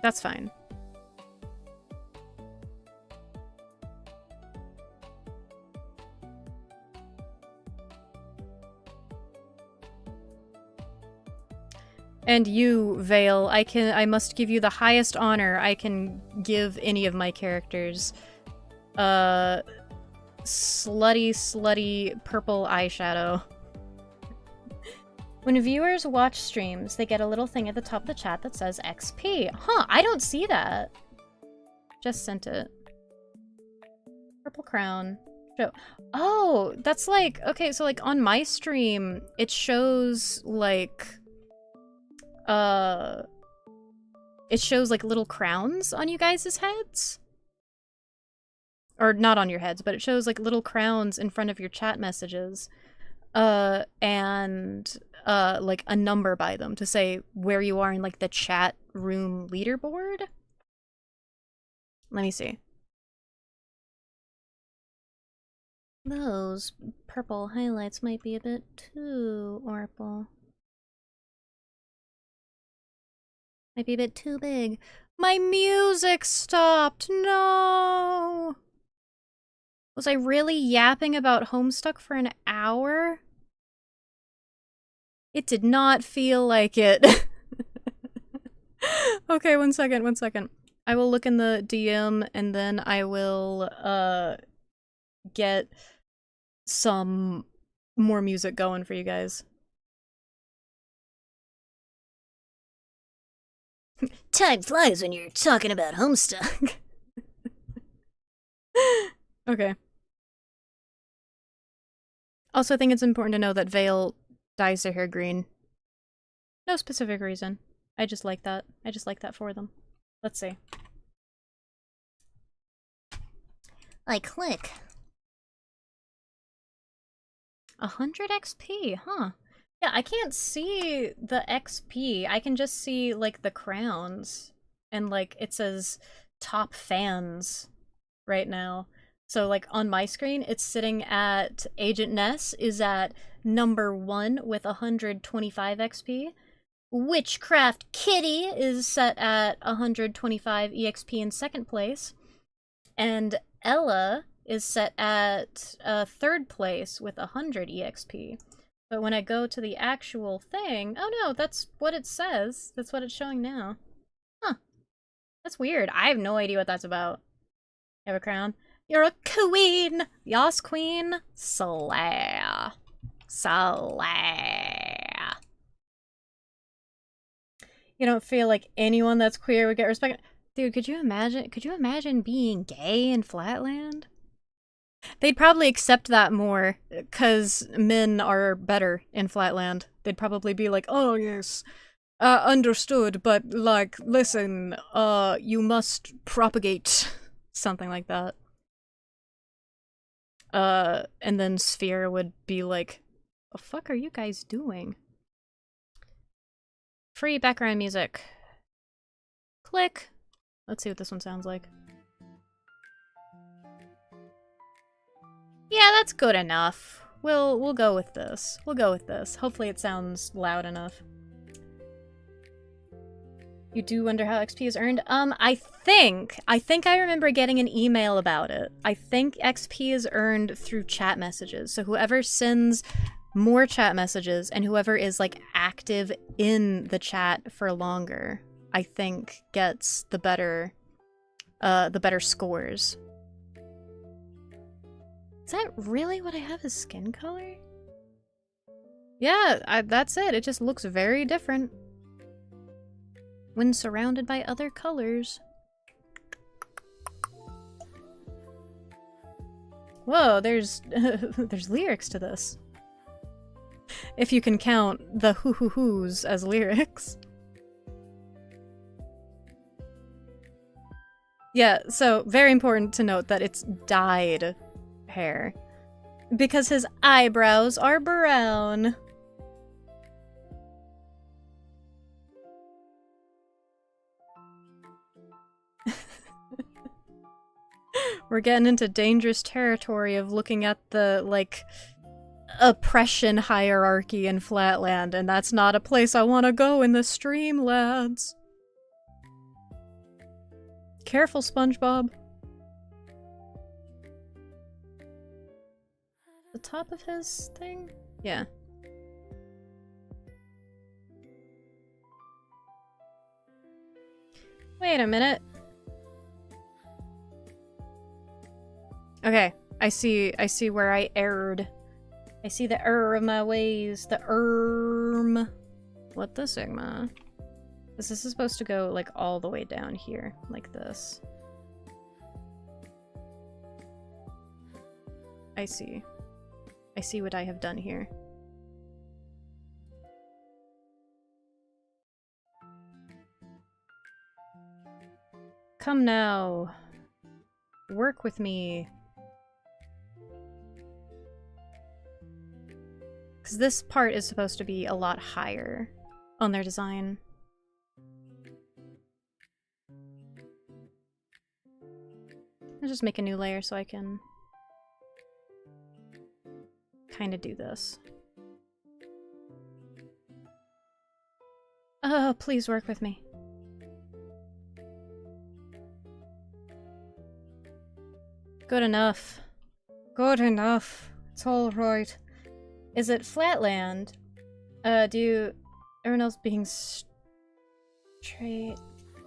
That's fine. And you, Vale, I must give you the highest honor I can give any of my characters. Slutty purple eyeshadow. When viewers watch streams, they get a little thing at the top of the chat that says XP. Huh, I don't see that. Just sent it. Purple crown. Show. Oh, that's like, okay, so like on my stream, it shows like, it shows like little crowns on you guys' heads. Or not on your heads, but it shows like little crowns in front of your chat messages. And like a number by them to say where you are in like the chat room leaderboard. Let me see. Those purple highlights might be a bit too orpal. Might be a bit too big. My music stopped! No! Was I really yapping about Homestuck for an hour? It did not feel like it. Okay, one second. I will look in the DM and then I will get some more music going for you guys. Time flies when you're talking about Homestuck. Okay. Also, I think it's important to know that Vale dyes their hair green. No specific reason. I just like that. I just like that for them. Let's see. I click. 100 XP, huh? Yeah, I can't see the XP. I can just see, like, the crowns. And, like, it says top fans right now. So, like, on my screen, it's sitting at Agent Ness is at number 1 with 125 XP. Witchcraft Kitty is set at 125 EXP in 2nd place. And Ella is set at 3rd place with 100 EXP. But when I go to the actual thing... Oh no, that's what it says. That's what it's showing now. Huh. That's weird. I have no idea what that's about. You have a crown? You're a queen! Yas queen? Slayer. Slayer. You don't feel like anyone that's queer would get respect? Dude, could you imagine being gay in Flatland? They'd probably accept that more, because men are better in Flatland. They'd probably be like, oh yes, understood, but, like, listen, you must propagate. Something like that. And then Sphere would be like, what the fuck are you guys doing? Free background music. Click. Let's see what this one sounds like. Yeah, that's good enough. We'll go with this. We'll go with this. Hopefully it sounds loud enough. You do wonder how XP is earned? I think I remember getting an email about it. I think XP is earned through chat messages. So whoever sends more chat messages, and whoever is like active in the chat for longer, I think gets the better scores. Is that really what I have as skin color? Yeah, that's it. It just looks very different when surrounded by other colors. Whoa, there's there's lyrics to this. If you can count the hoo-hoo-hoos as lyrics. Yeah, so very important to note that it's dyed hair. Because his eyebrows are brown. We're getting into dangerous territory of looking at the, like, oppression hierarchy in Flatland, and that's not a place I want to go in the stream, lads. Careful, SpongeBob. The top of his thing? Yeah. Wait a minute. Okay, I see where I erred. I see the error of my ways. The What the Sigma? This is supposed to go like all the way down here, like this. I see. I see what I have done here. Come now. Work with me. Because this part is supposed to be a lot higher on their design. I'll just make a new layer so I can kind of do this. Oh, please work with me. Good enough. Good enough. It's all right. Is it Flatland? Everyone else being straight?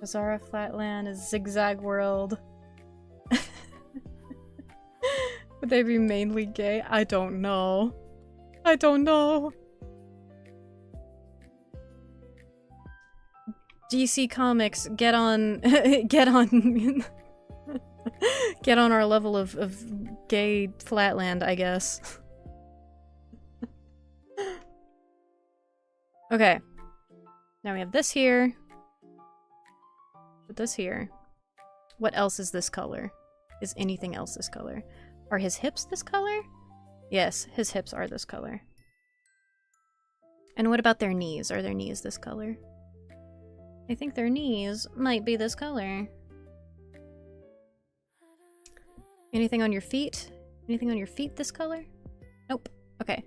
Bizarre Flatland is Zigzag World. Would they be mainly gay? I don't know. I don't know. DC Comics, get on get on get on our level of gay Flatland, I guess. Okay. Now we have this here. Put this here. What else is this color? Is anything else this color? Are his hips this color? Yes, his hips are this color. And what about their knees? Are their knees this color? I think their knees might be this color. Anything on your feet? Anything on your feet this color? Nope. Okay.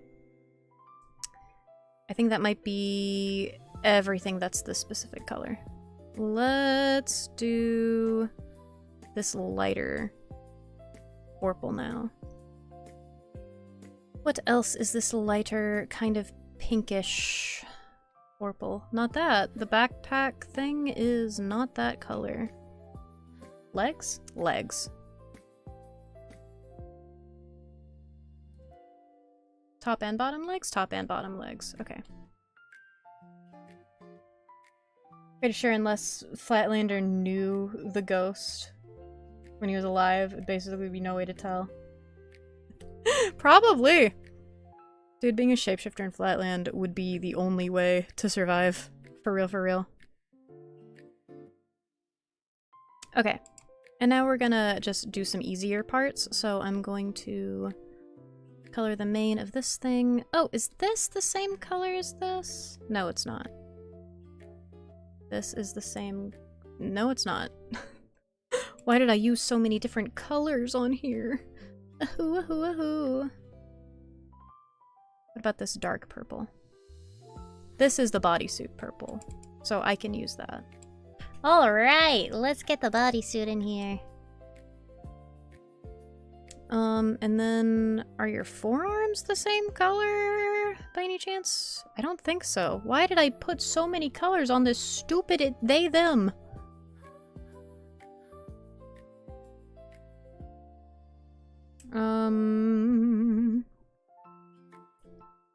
I think that might be everything that's this specific color. Let's do this lighter purple now. What else is this lighter kind of pinkish purple? Not that. The backpack thing is not that color. Legs? Legs. Top and bottom legs? Top and bottom legs. Okay. Pretty sure unless Flatlander knew the ghost when he was alive, it'd basically be no way to tell. Probably! Dude, being a shapeshifter in Flatland would be the only way to survive. For real, for real. Okay. And now we're gonna just do some easier parts, so I'm going to color the mane of this thing. Oh, is this the same color as this? No, it's not. This is the same... No, it's not. Why did I use so many different colors on here? Ahoo, ahoo, ahoo. What about this dark purple? This is the bodysuit purple, so I can use that. Alright, let's get the bodysuit in here. And then, are your forearms the same color? by any chance? I don't think so. Why did I put so many colors on this stupid they, them?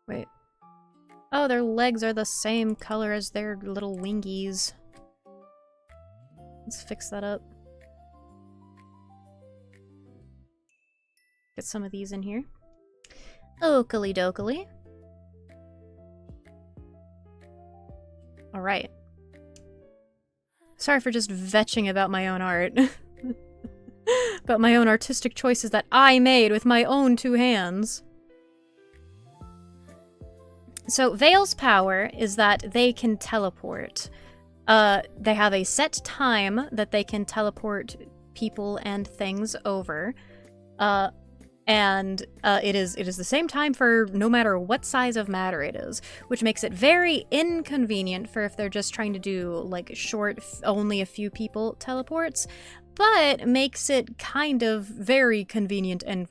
Wait. Oh, their legs are the same color as their little wingies. Let's fix that up. Get some of these in here. Oakley dokley. Alright. Sorry for just vetching about my own art. About my own artistic choices that I made with my own 2 hands. So, Veil's power is that they can teleport. They have a set time that they can teleport people and things over. And it is the same time for no matter what size of matter it is, which makes it very inconvenient for if they're just trying to do, like, short, only a few people teleports, but makes it kind of very convenient and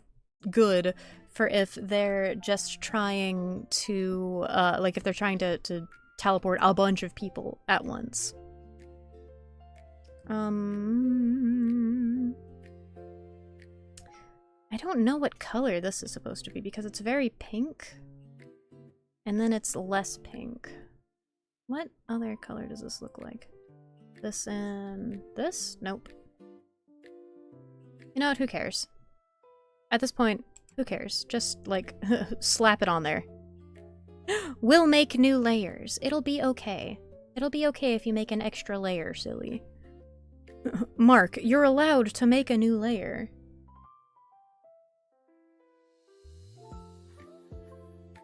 good for if they're just trying to, like, if they're trying to teleport a bunch of people at once. I don't know what color this is supposed to be because it's very pink. And then it's less pink. What other color does this look like? This and this? Nope. You know what? Who cares? At this point, who cares? Just, like, slap it on there. We'll make new layers. It'll be okay. It'll be okay if you make an extra layer, silly. Mark, you're allowed to make a new layer.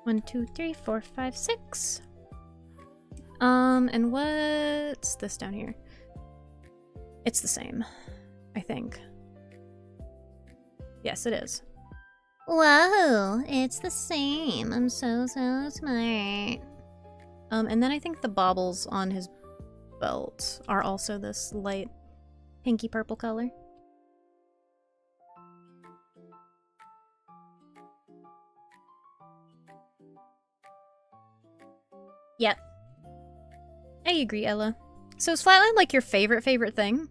1, 2, 3, 4, 5, 6. And what's this down here? It's the same, I think. Yes, it is. Whoa, it's the same. I'm so smart. And then I think the baubles on his belt are also this light pinky purple color. Yep. I agree, Ella. So is Flatline like your favorite thing?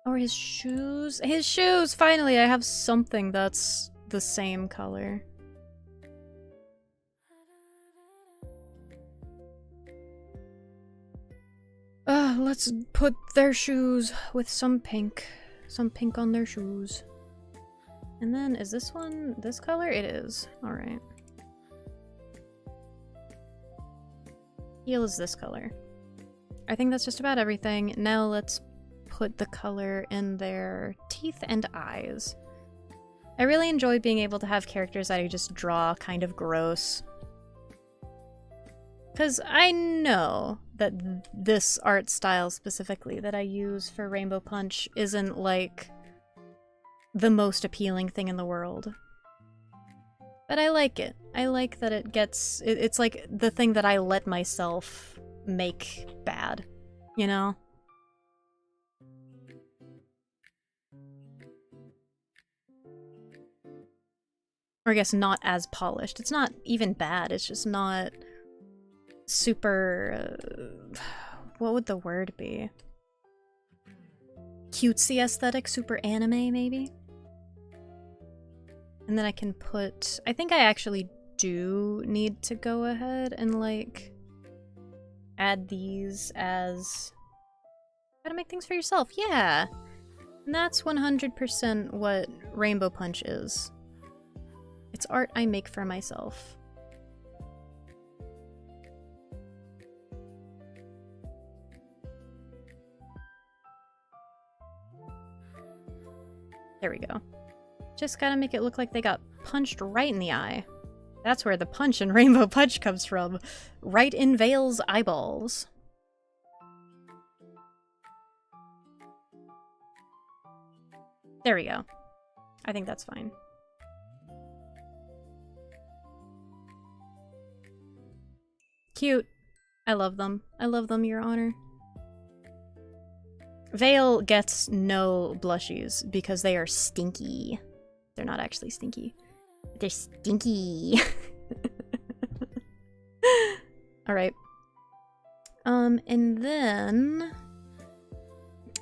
Or his shoes? His shoes! Finally, I have something that's the same color. Let's put their shoes with some pink. Some pink on their shoes. And then, is this one this color? It is. Alright. Heel is this color. I think that's just about everything. Now let's put the color in their teeth and eyes. I really enjoy being able to have characters that I just draw kind of gross. Because I know that this art style specifically that I use for Rainbow Punch isn't like the most appealing thing in the world. But I like it. I like that it gets... It's like the thing that I let myself make bad, you know? Or I guess not as polished. It's not even bad, it's just not super... what would the word be? Cutesy aesthetic? Super anime, maybe? And then I can put... I think I actually do need to go ahead and, like, add these as... How to make things for yourself, yeah! And that's 100% what Rainbow Punch is. It's art I make for myself. There we go. Just gotta make it look like they got punched right in the eye. That's where the punch in Rainbow Punch comes from. Right in Veil's eyeballs. There we go. I think that's fine. Cute. I love them. I love them, Your Honor. Veil gets no blushies because they are stinky. They're not actually stinky. They're stinky. Alright. And then...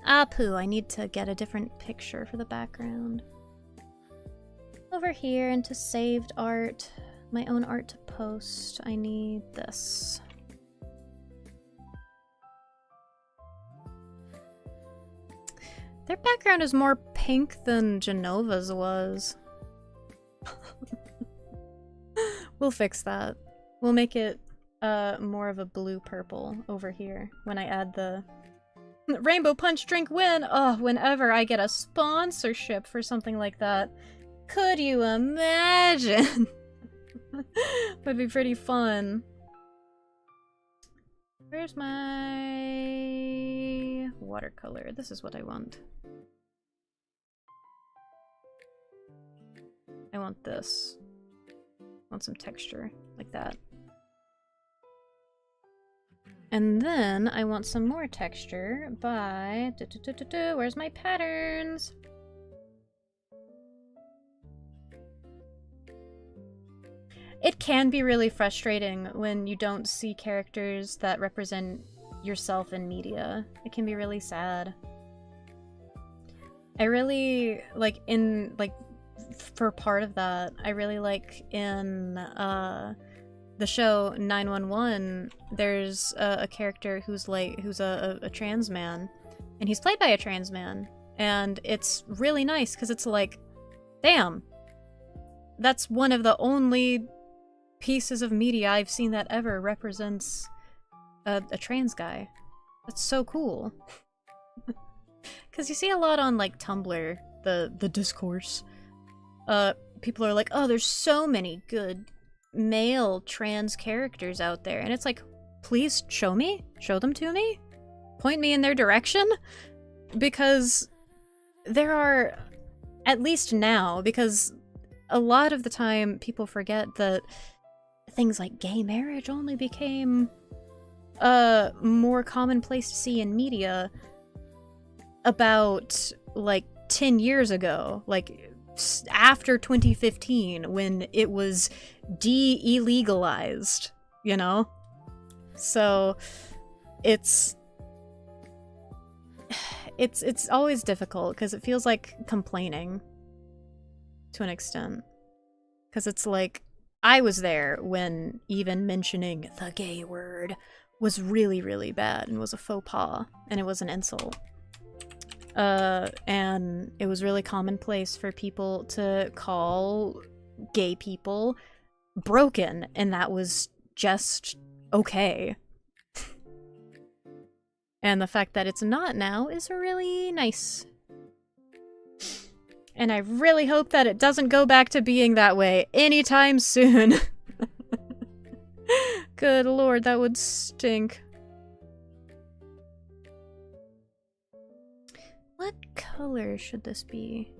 Apu, I need to get a different picture for the background. Over here into saved art. My own art to post. I need this. Their background is more pink than Genova's was. We'll fix that. We'll make it more of a blue-purple over here when I add the Rainbow Punch drink win! Oh, whenever I get a sponsorship for something like that. Could you imagine? Would be pretty fun. Where's my watercolor? This is what I want. I want this. I want some texture like that. And then I want some more texture by... Where's my patterns? It can be really frustrating when you don't see characters that represent yourself in media. It can be really sad. I really, like, for part of that, I really like in, the show 911, there's a character who's a trans man, and he's played by a trans man, and it's really nice because it's like, damn, that's one of the only pieces of media I've seen that ever represents a trans guy. That's so cool. Because you see a lot on like Tumblr, the discourse. People are like, oh, there's so many good male trans characters out there, and it's like, please show me, show them to me, point me in their direction, because there are, at least now, because a lot of the time people forget that things like gay marriage only became more commonplace to see in media about like 10 years ago, like after 2015, when it was de-illegalized, you know? So it's always difficult because it feels like complaining to an extent, because it's like, I was there when even mentioning the gay word was really, really bad and was a faux pas, and it was an insult. And it was really commonplace for people to call gay people broken, and that was just okay. And the fact that it's not now is really nice. And I really hope that it doesn't go back to being that way anytime soon. Good lord, that would stink. What color should this be?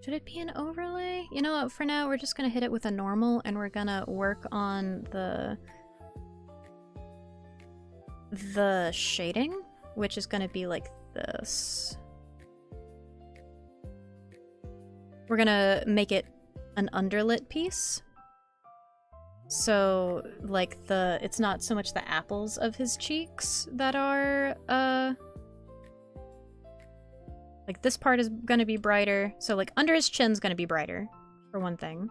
Should it be an overlay? You know what, for now we're just gonna hit it with a normal, and we're gonna work on the shading, which is gonna be like this. We're gonna make it an underlit piece. So, like, it's not so much the apples of his cheeks that are, like, this part is gonna be brighter. So, like, under his chin's gonna be brighter, for one thing.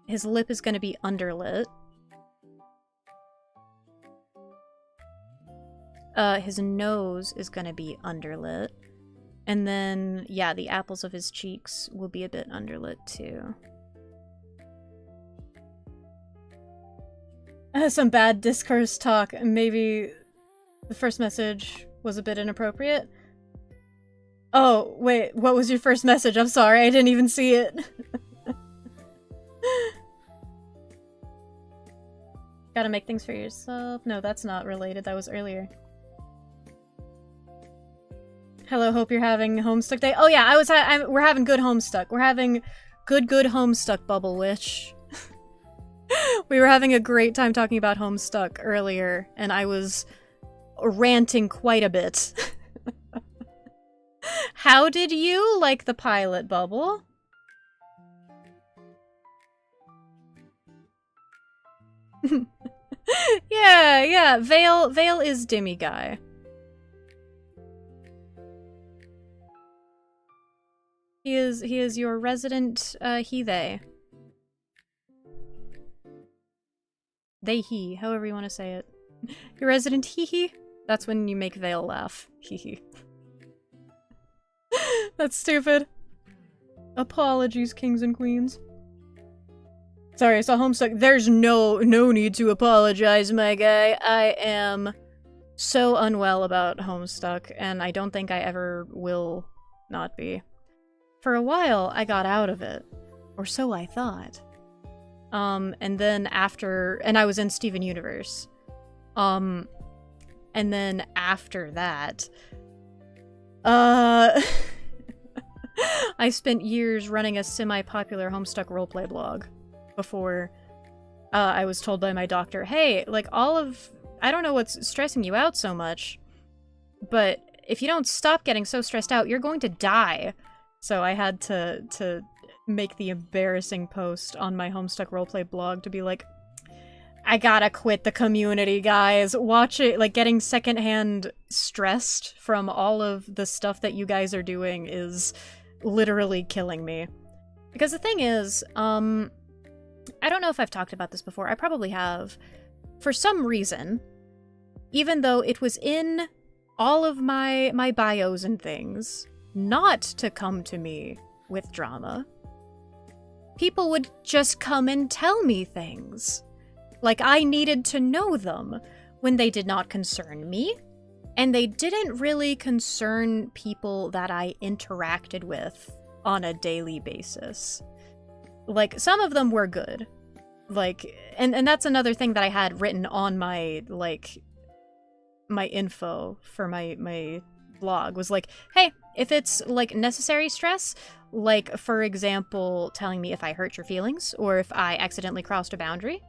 His lip is gonna be underlit. His nose is gonna be underlit. And then, yeah, the apples of his cheeks will be a bit underlit, too. Some bad discourse talk. Maybe the first message was a bit inappropriate. Oh, wait, what was your first message? I'm sorry, I didn't even see it. Gotta make things for yourself. No, that's not related. That was earlier. Hello, hope you're having Homestuck Day. Oh yeah, we're having good Homestuck. We're having good Homestuck, Bubble Witch. We were having a great time talking about Homestuck earlier, and I was ranting quite a bit. How did you like the pilot, Bubble? Yeah. Vale is Dimmy guy. He is your resident he-they. They he, however you want to say it. Your resident hee-hee? That's when you make Vale laugh. Hee-hee. That's stupid. Apologies, kings and queens. Sorry, I saw Homestuck. There's no need to apologize, my guy. I am so unwell about Homestuck, and I don't think I ever will not be. For a while, I got out of it. Or so I thought. And then after... And I was in Steven Universe. And then after that... I spent years running a semi-popular Homestuck roleplay blog before I was told by my doctor, hey, like, I don't know what's stressing you out so much, but if you don't stop getting so stressed out, you're going to die. So I had to make the embarrassing post on my Homestuck roleplay blog to be like, I gotta quit the community, guys. Watch it, like, getting secondhand stressed from all of the stuff that you guys are doing is literally killing me. Because the thing is, I don't know if I've talked about this before. I probably have. For some reason, even though it was in all of my bios and things, not to come to me with drama, people would just come and tell me things. Like I needed to know them when they did not concern me, and they didn't really concern people that I interacted with on a daily basis. Like, some of them were good. Like, and that's another thing that I had written on my, like, my info for my blog was like, hey, if it's, like, necessary stress, like, for example, telling me if I hurt your feelings or if I accidentally crossed a boundary,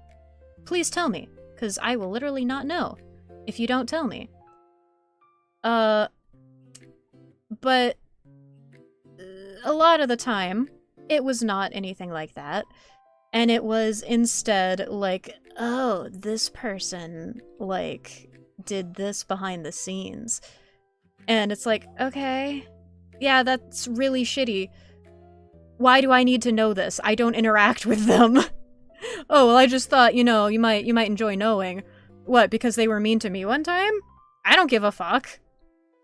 please tell me, because I will literally not know if you don't tell me. But a lot of the time, it was not anything like that. And it was instead like, oh, this person, like, did this behind the scenes. And it's like, okay, yeah, that's really shitty. Why do I need to know this? I don't interact with them. Oh, well, I just thought, you know, you might enjoy knowing. What, because they were mean to me one time? I don't give a fuck.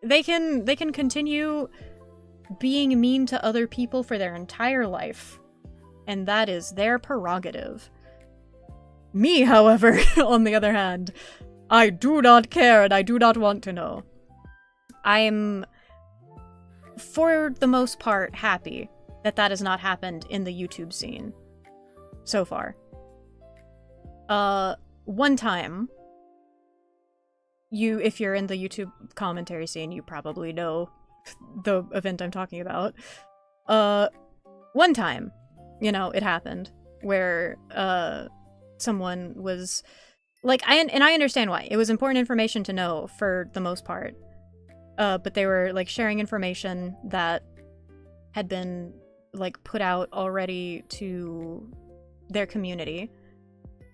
They can continue being mean to other people for their entire life. And that is their prerogative. Me, however, on the other hand, I do not care and I do not want to know. I am, for the most part, happy that that has not happened in the YouTube scene so far. One time, if you're in the YouTube commentary scene, you probably know the event I'm talking about. One time, you know, it happened where, someone was, like, I understand why. It was important information to know for the most part. But they were, like, sharing information that had been, like, put out already to their community.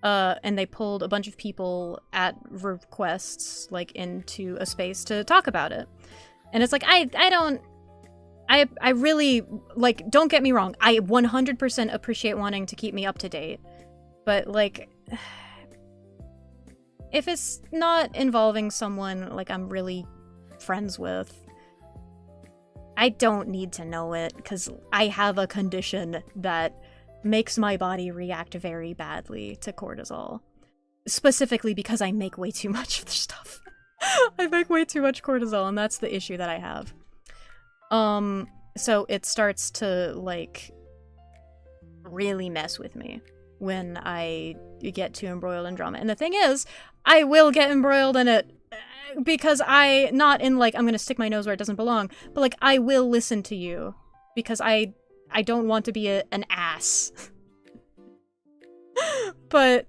And they pulled a bunch of people at requests, like, into a space to talk about it. And it's like, I really, like, don't get me wrong, I 100% appreciate wanting to keep me up to date. But, like, if it's not involving someone, like, I'm really friends with, I don't need to know it, because I have a condition that makes my body react very badly to cortisol. Specifically because I make way too much of the stuff. I make way too much cortisol, and that's the issue that I have. So it starts to, like, really mess with me when I get too embroiled in drama. And the thing is, I will get embroiled in it because not in, like, I'm gonna stick my nose where it doesn't belong, but, like, I will listen to you because I don't want to be an ass. But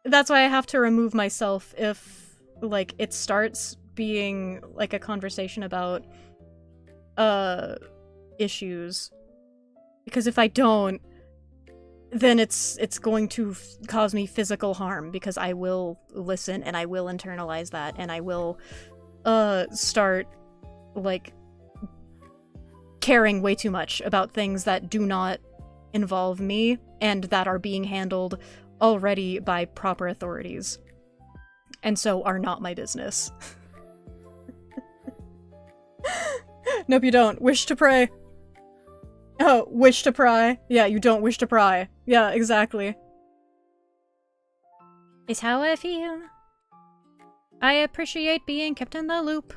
that's why I have to remove myself if, like, it starts being, like, a conversation about, issues. Because if I don't, then it's going to cause me physical harm, because I will listen and I will internalize that, and I will start like caring way too much about things that do not involve me and that are being handled already by proper authorities, and so are not my business. Nope, you don't. Wish to pray. Oh, wish to pry. Yeah, you don't wish to pry. Yeah, exactly. It's how I feel. I appreciate being kept in the loop.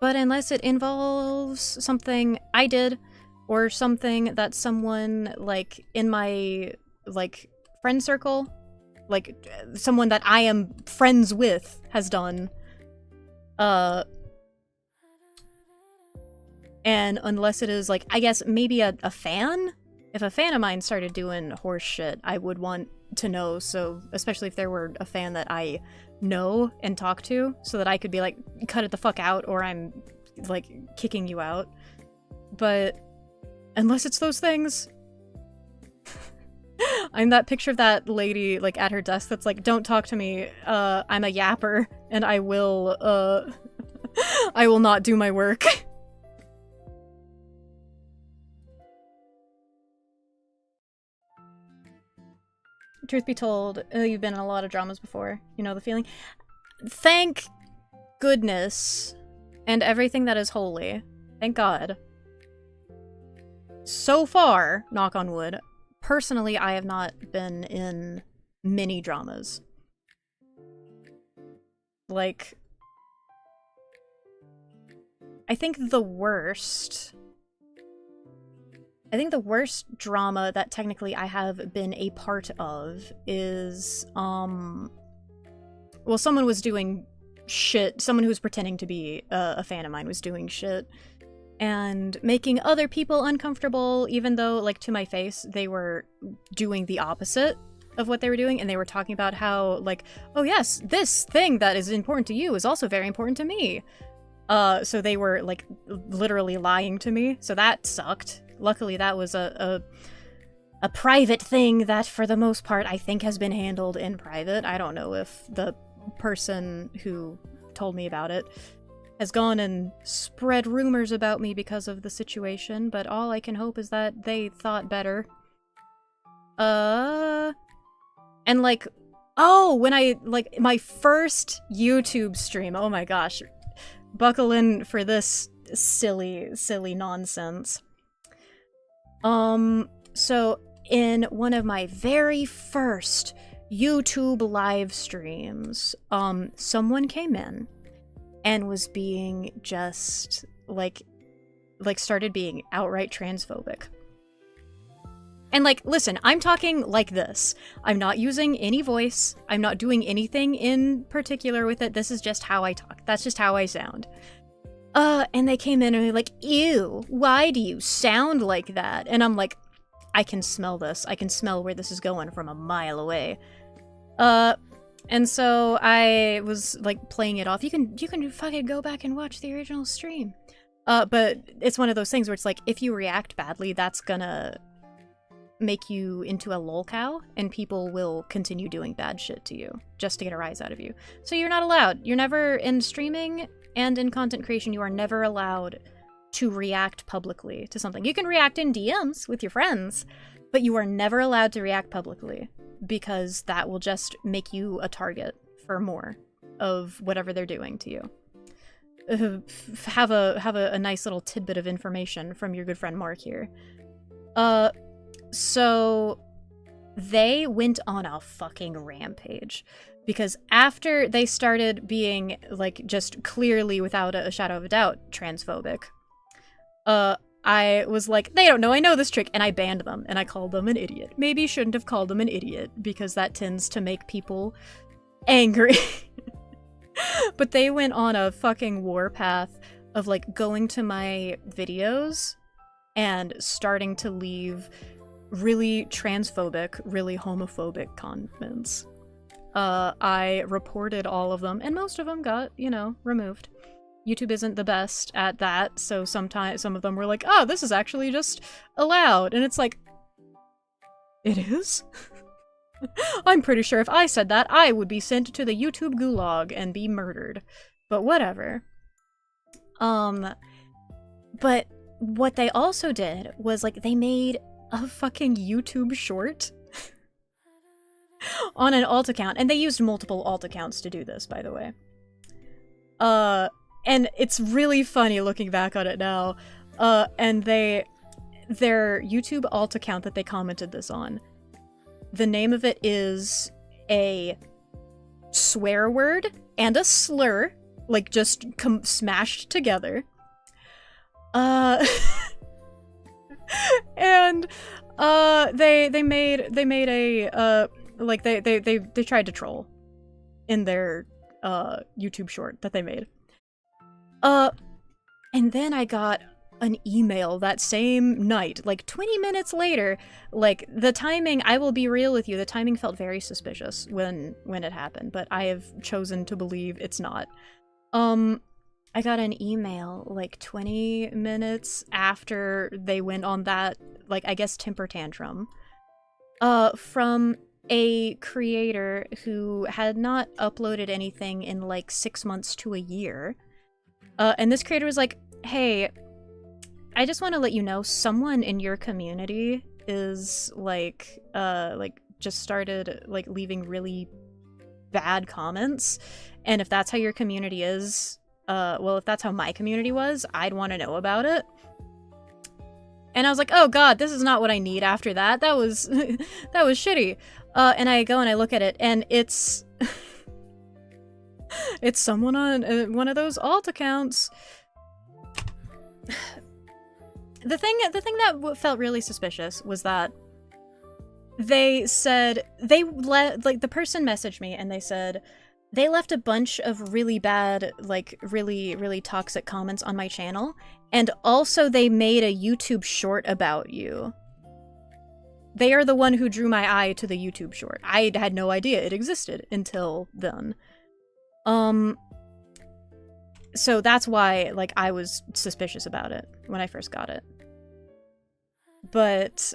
But unless it involves something I did, or something that someone, like, in my, like, friend circle, like, someone that I am friends with has done, and unless it is, like, I guess maybe a fan? If a fan of mine started doing horse shit, I would want to know, so especially if there were a fan that I know and talk to, so that I could be like, cut it the fuck out, or I'm, like, kicking you out. But unless it's those things, I'm that picture of that lady, like, at her desk that's like, don't talk to me, I'm a yapper, and I will not do my work. Truth be told, you've been in a lot of dramas before. You know the feeling? Thank goodness, and everything that is holy. Thank God. So far, knock on wood, personally, I have not been in many dramas. Like, I think the worst drama that technically I have been a part of is, well, someone was doing shit. Someone who was pretending to be a fan of mine was doing shit and making other people uncomfortable, even though, like, to my face, they were doing the opposite of what they were doing, and they were talking about how, like, oh yes, this thing that is important to you is also very important to me. So they were, like, literally lying to me, so that sucked. Luckily, that was a private thing that, for the most part, I think has been handled in private. I don't know if the person who told me about it has gone and spread rumors about me because of the situation, but all I can hope is that they thought better. And, like, oh, when I, like, my first YouTube stream, oh my gosh, buckle in for this silly nonsense. So in one of my very first YouTube live streams, someone came in and was being just, like started being outright transphobic. And, like, listen, I'm talking like this. I'm not using any voice. I'm not doing anything in particular with it. This is just how I talk. That's just how I sound. And they came in and they're like, ew, why do you sound like that? And I'm like, I can smell this. I can smell where this is going from a mile away. And so I was, like, playing it off. You can fucking go back and watch the original stream. But it's one of those things where it's like, if you react badly, that's gonna make you into a lolcow, and people will continue doing bad shit to you just to get a rise out of you. So you're not allowed. You're never, in streaming and in content creation, you are never allowed to react publicly to something. You can react in DMs with your friends, but you are never allowed to react publicly, because that will just make you a target for more of whatever they're doing to you. Have a nice little tidbit of information from your good friend Mark here. So they went on a fucking rampage, because after they started being, like, just clearly, without a shadow of a doubt, transphobic, I was like, they don't know I know this trick, and I banned them, and I called them an idiot. Maybe you shouldn't have called them an idiot, because that tends to make people angry. But they went on a fucking warpath of, like, going to my videos and starting to leave really transphobic, really homophobic comments. I reported all of them, and most of them got, you know, removed. YouTube isn't the best at that, so sometimes some of them were like, oh, this is actually just allowed. And it's like, It is? I'm pretty sure if I said that, I would be sent to the YouTube gulag and be murdered. But whatever. But what they also did was, like, they made a fucking YouTube short on an alt account, and they used multiple alt accounts to do this, by the way. And it's really funny looking back on it now. And their YouTube alt account that they commented this on, the name of it is a swear word and a slur, like just smashed together. And they made a like they tried to troll in their YouTube short that they made. And then I got an email that same night, like 20 minutes later. Like, the timing, I will be real with you, the timing felt very suspicious when it happened, but I have chosen to believe it's not. I got an email like 20 minutes after they went on that, like, I guess temper tantrum, from a creator who had not uploaded anything in like 6 months to a year. And this creator was like, hey, I just want to let you know someone in your community is like just started like leaving really bad comments. And if that's how your community is, well, if that's how my community was, I'd want to know about it. And I was like, oh god, this is not what I need after that. That was that was shitty. And I go and I look at it, and it's it's someone on one of those alt accounts. The thing that felt really suspicious was that they said the person messaged me and they said they left a bunch of really bad, like really, really toxic comments on my channel, and also they made a YouTube short about you. They are the one who drew my eye to the YouTube short. I had no idea it existed until then. So that's why, like, I was suspicious about it when I first got it. But,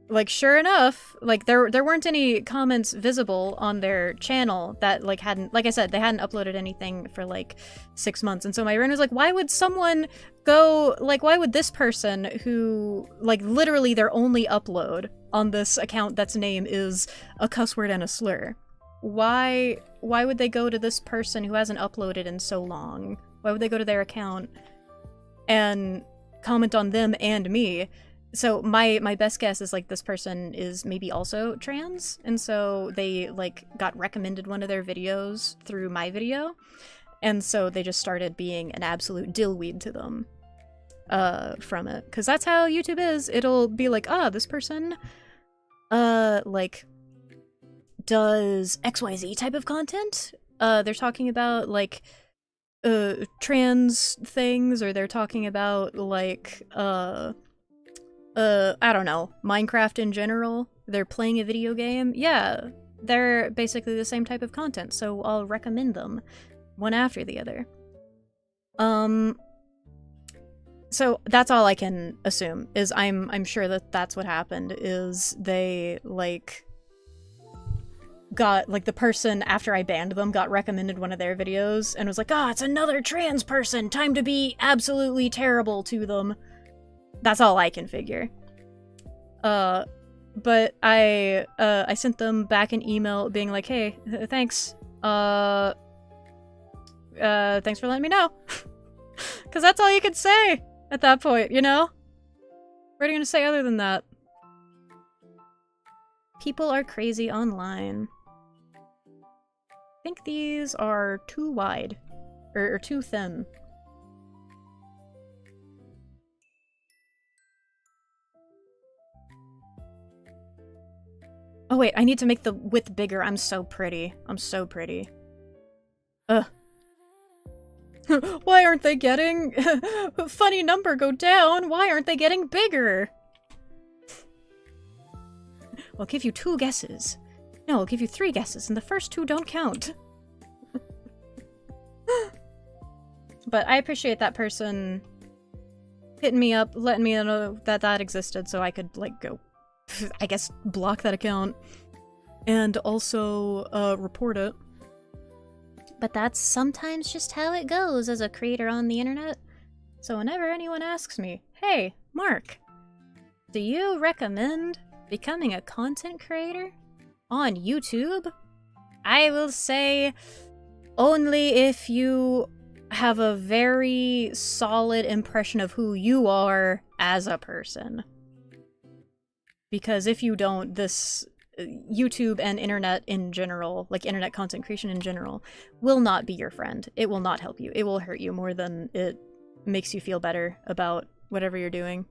like, sure enough, like, there weren't any comments visible on their channel that, like, hadn't, like I said, they hadn't uploaded anything for, like, 6 months. And so my brain was like, why would someone go, like, why would this person who, like, literally their only upload on this account that's name is a cuss word and a slur, why would they go to this person who hasn't uploaded in so long? Why would they go to their account and comment on them and me? So my best guess is, like, this person is maybe also trans, and so they, like, got recommended one of their videos through my video, and so they just started being an absolute dillweed to them from it. Because that's how YouTube is. It'll be like, ah, this person like does XYZ type of content. They're talking about, like, trans things, or they're talking about, like, I don't know, Minecraft in general. They're playing a video game. Yeah, they're basically the same type of content, so I'll recommend them one after the other. So that's all I can assume, is I'm sure that that's what happened, is they, like, got, like, the person, after I banned them, got recommended one of their videos and was like, ah, it's another trans person, time to be absolutely terrible to them. That's all I can figure. But I sent them back an email being like, hey, thanks. Thanks for letting me know. Because that's all you could say at that point, you know? What are you gonna say other than that? People are crazy online. I think these are too wide. Or too thin. Oh wait, I need to make the width bigger. I'm so pretty. I'm so pretty. Ugh. Why aren't they getting... Funny number, go down. Why aren't they getting bigger? I'll give you 2 guesses. No, I'll give you 3 guesses, and the first 2 don't count. But I appreciate that person hitting me up, letting me know that that existed so I could, like, go, I guess, block that account. And also, report it. But that's sometimes just how it goes as a creator on the internet. So whenever anyone asks me, hey, Mark, do you recommend becoming a content creator on YouTube? I will say only if you have a very solid impression of who you are as a person. Because if you don't, this YouTube and internet in general, like internet content creation in general, will not be your friend. It will not help you. It will hurt you more than it makes you feel better about whatever you're doing.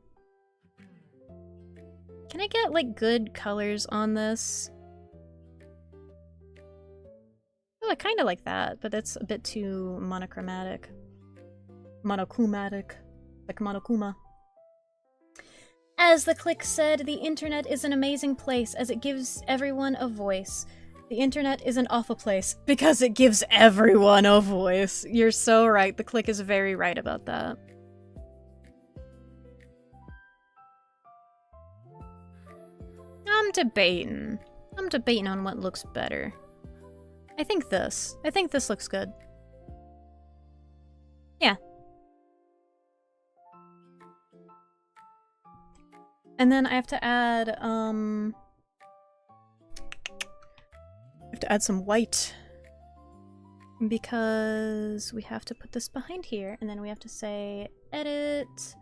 Can I get, like, good colors on this? Oh, I kind of like that, but that's a bit too monochromatic. Monochromatic. Like Monokuma. As the Click said, the internet is an amazing place as it gives everyone a voice. The internet is an awful place because it gives everyone a voice. You're so right. The Click is very right about that. I'm debating. I'm debating on what looks better. I think this. I think this looks good. Yeah. And then I have to add, I have to add some white. Because we have to put this behind here, and then we have to say, edit,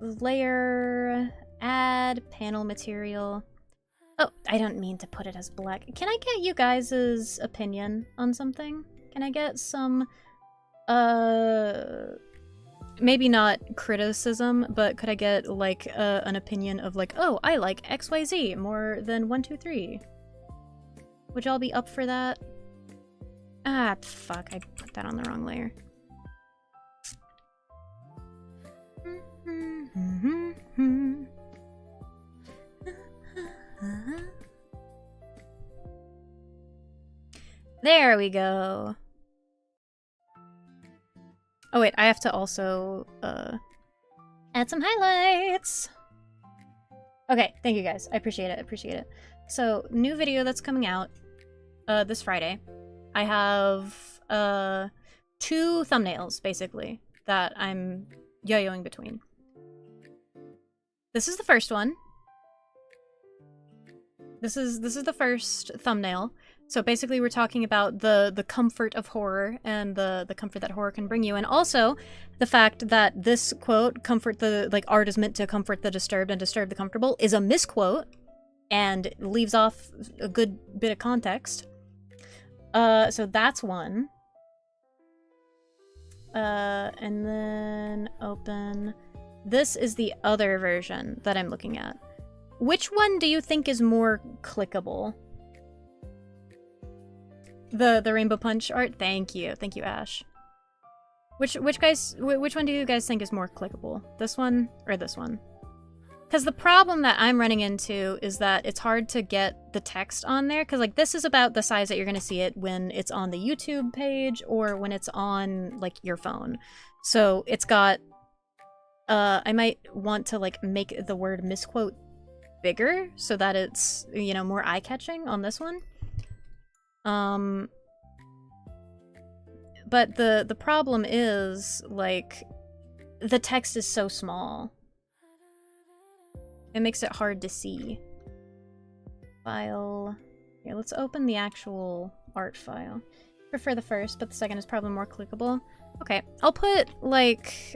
layer, add, panel material. Oh, I don't mean to put it as black. Can I get you guys' opinion on something? Can I get some, maybe not criticism, but could I get, like, an opinion of, like, oh, I like XYZ more than 1, 2, 3. Would y'all be up for that? Ah, fuck, I put that on the wrong layer. There we go. Oh wait, I have to also, add some highlights! Okay, thank you guys. I appreciate it, I appreciate it. So, new video that's coming out, this Friday. I have, 2 thumbnails, basically, that I'm yo-yoing between. This is the first one. This is the first thumbnail. So basically we're talking about the comfort of horror and the comfort that horror can bring you, and also the fact that this quote, comfort the, like, art is meant to comfort the disturbed and disturb the comfortable, is a misquote and leaves off a good bit of context. So that's one. And then open. This is the other version that I'm looking at. Which one do you think is more clickable? The Rainbow Punch art? Thank you, Ash. Which one do you guys think is more clickable? This one or this one? Because the problem that I'm running into is that it's hard to get the text on there, because, like, this is about the size that you're going to see it when it's on the YouTube page or when it's on, like, your phone. So it's got, I might want to, like, make the word misquote bigger so that it's, you know, more eye-catching on this one. But the problem is, like, the text is so small. It makes it hard to see. File. Here, let's open the actual art file. Prefer the first, but the second is probably more clickable. Okay, I'll put, like,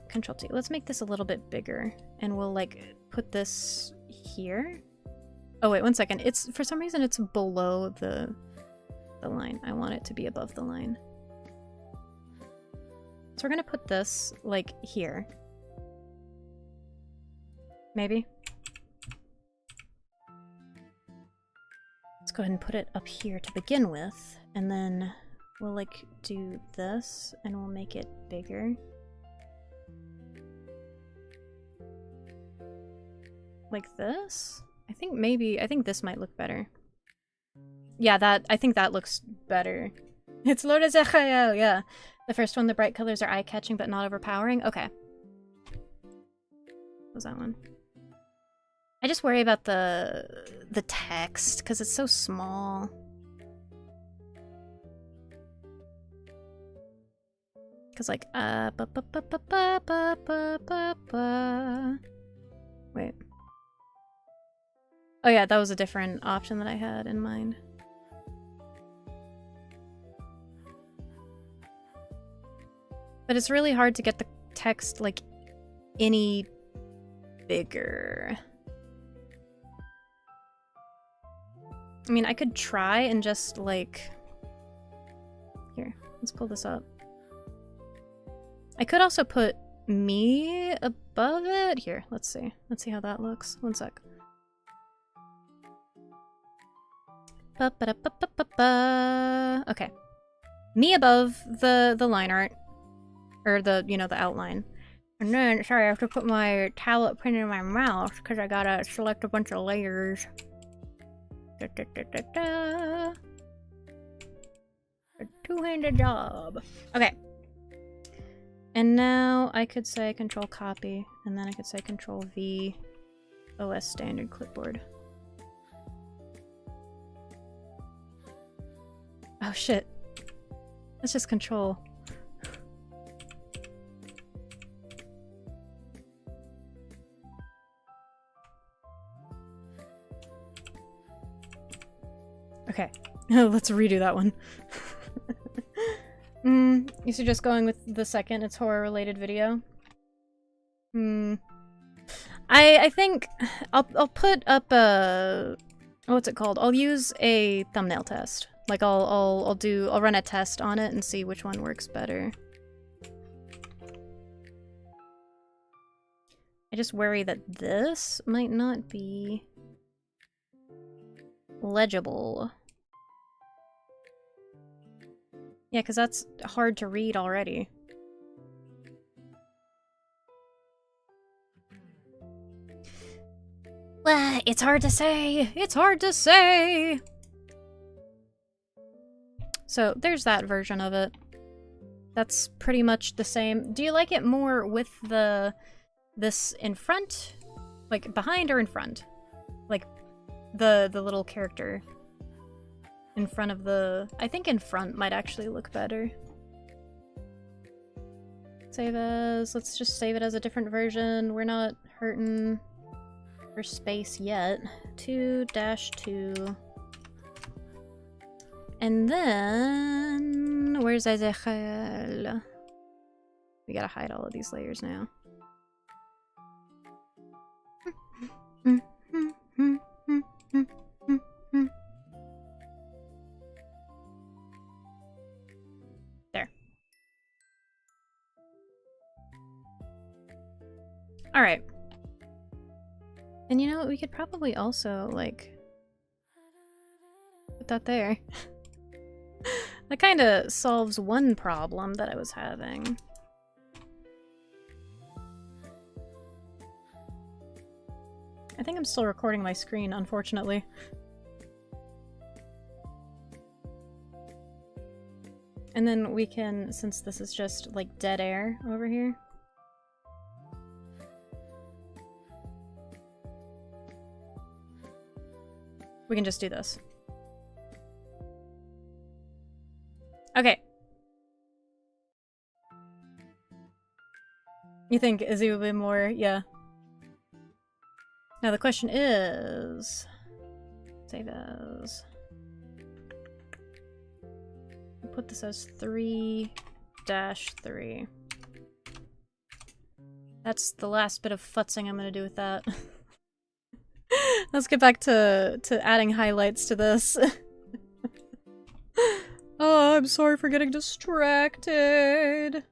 Control T. Let's make this a little bit bigger, and we'll, like, put this here. Oh wait, 1 second. It's, for some reason, it's below the line. I want it to be above the line. So we're gonna put this, like, here. Maybe. Let's go ahead and put it up here to begin with, and then we'll, like, do this, and we'll make it bigger. Like this? I think this might look better. Yeah, I think that looks better. It's Lord Ezekiel, yeah. The first one, the bright colors are eye-catching but not overpowering. Okay. What was that one? I just worry about the text, because it's so small. Because like, wait. Oh yeah, that was a different option that I had in mind. But it's really hard to get the text, like, any bigger. I mean, I could try and just, like... Here, let's pull this up. I could also put me above it. Here, let's see. Let's see how that looks. One sec. Okay. Me above the line art. Or the, you know, the outline. And then, sorry, I have to put my tablet pen in my mouth because I gotta select a bunch of layers. A two-handed job. Okay. And now I could say Control Copy, and then I could say Control V, OS Standard Clipboard. Oh shit. Let's just Control. Okay, let's redo that one. You suggest going with the second, it's horror-related video? I think I'll put up a... what's it called? I'll use a thumbnail test. Like I'll run a test on it and see which one works better. I just worry that this might not be legible. Yeah, because that's hard to read already. Well, it's hard to say. It's hard to say. So there's that version of it. That's pretty much the same. Do you like it more with this in front? Like behind or in front? Like the little character in front of the... I think in front might actually look better. Save as... let's just save it as a different version. We're not hurting for space yet. 2-2. And then... where's Ezekiel? We gotta hide all of these layers now. There. Alright. And you know what? We could probably also, like, put that there. That kind of solves one problem that I was having. I think I'm still recording my screen, unfortunately. And then we can, since this is just like dead air over here. We can just do this. Okay. You think Izzy would be more? Yeah. Now the question is... save as... I'll put this as 3-3. That's the last bit of futzing I'm gonna do with that. Let's get back to adding highlights to this. Oh, I'm sorry for getting distracted.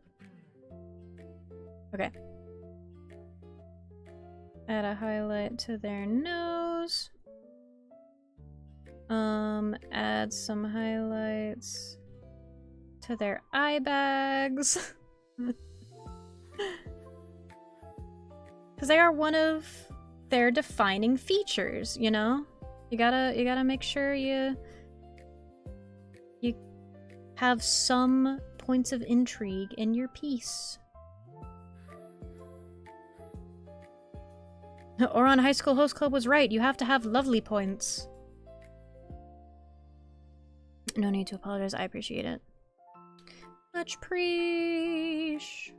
Okay. Add a highlight to their nose. Add some highlights to their eye bags. Because they are one of their defining features, you know? You gotta make sure you have some points of intrigue in your piece. Oron High School Host Club was right. You have to have lovely points. No need to apologize. I appreciate it. Much preach.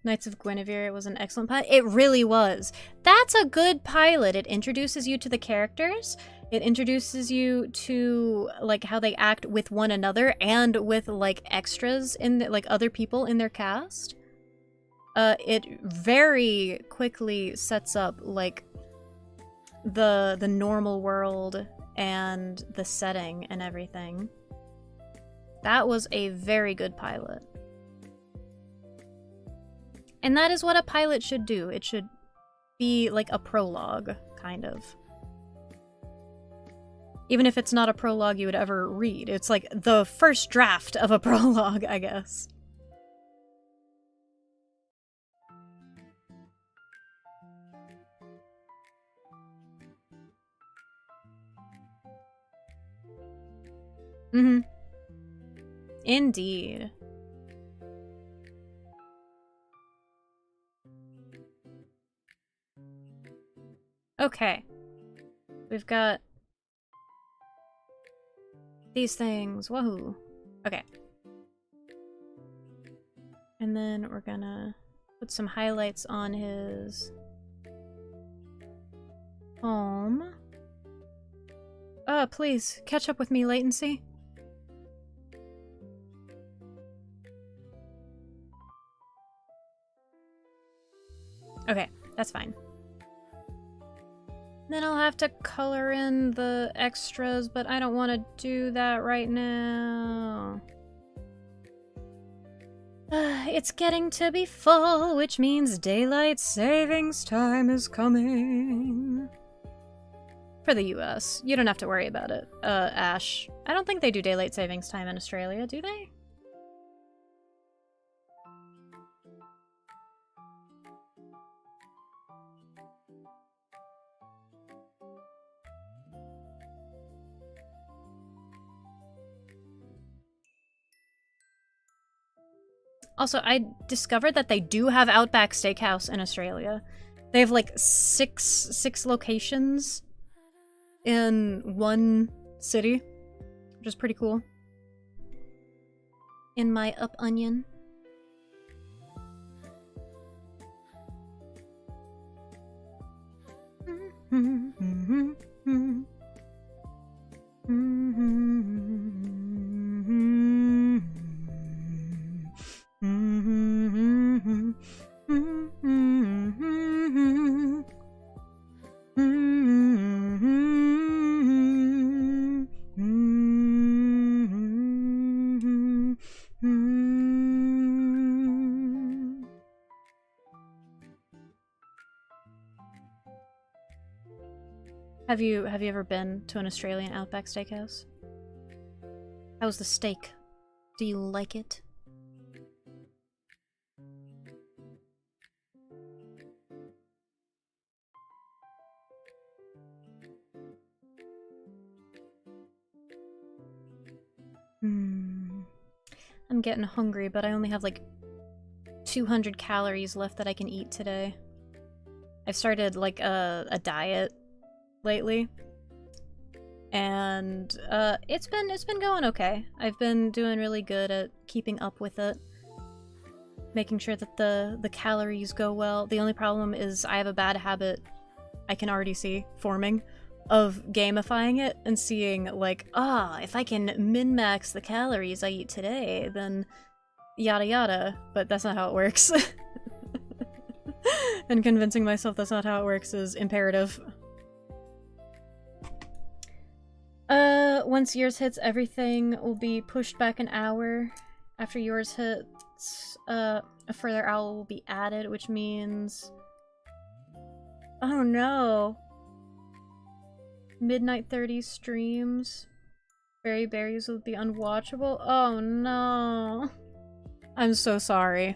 Knights of Guinevere was an excellent pilot. It really was. That's a good pilot. It introduces you to the characters. It introduces you to like how they act with one another and with like extras in the, like other people in their cast. It very quickly sets up like the normal world and the setting and everything. That was a very good pilot. And that is what a pilot should do. It should be like a prologue, kind of. Even if it's not a prologue you would ever read. It's like the first draft of a prologue, I guess. Mm-hmm. Indeed. Okay. We've got these things. Woohoo. Okay. And then we're gonna put some highlights on his home. Please, catch up with me, latency. Okay, that's fine. Then I'll have to color in the extras, but I don't want to do that right now. It's getting to be fall, which means daylight savings time is coming. For the US. You don't have to worry about it. Ash. I don't think they do daylight savings time in Australia, do they? Also, I discovered that they do have Outback Steakhouse in Australia. They have like six locations in one city, which is pretty cool. In my up onion. Have you ever been to an Australian Outback Steakhouse? How's the steak? Do you like it? I'm getting hungry, but I only have like 200 calories left that I can eat today. I've started like a diet lately, and it's been going okay. I've been doing really good at keeping up with it, making sure that the calories go well. The only problem is I have a bad habit I can already see forming of gamifying it and seeing like, if I can min-max the calories I eat today, then yada yada, but that's not how it works. And convincing myself that's not how it works is imperative. Once yours hits, everything will be pushed back an hour. After yours hits, a further hour will be added, which means... Oh no! Midnight 30 streams. Berry Berries will be unwatchable. Oh no! I'm so sorry.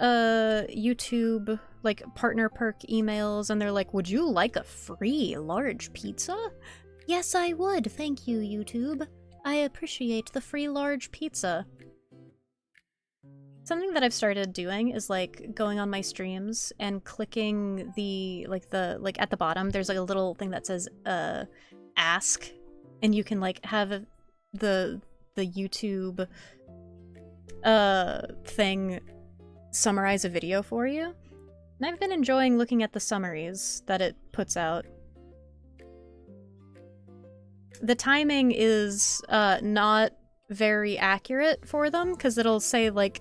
YouTube like partner perk emails and they're like, would you like a free large pizza? Yes, I would. Thank you, YouTube. I appreciate the free large pizza. Something that I've started doing is like going on my streams and clicking the at the bottom there's like a little thing that says ask, and you can like have the YouTube thing summarize a video for you. And I've been enjoying looking at the summaries that it puts out. The timing is not very accurate for them because it'll say like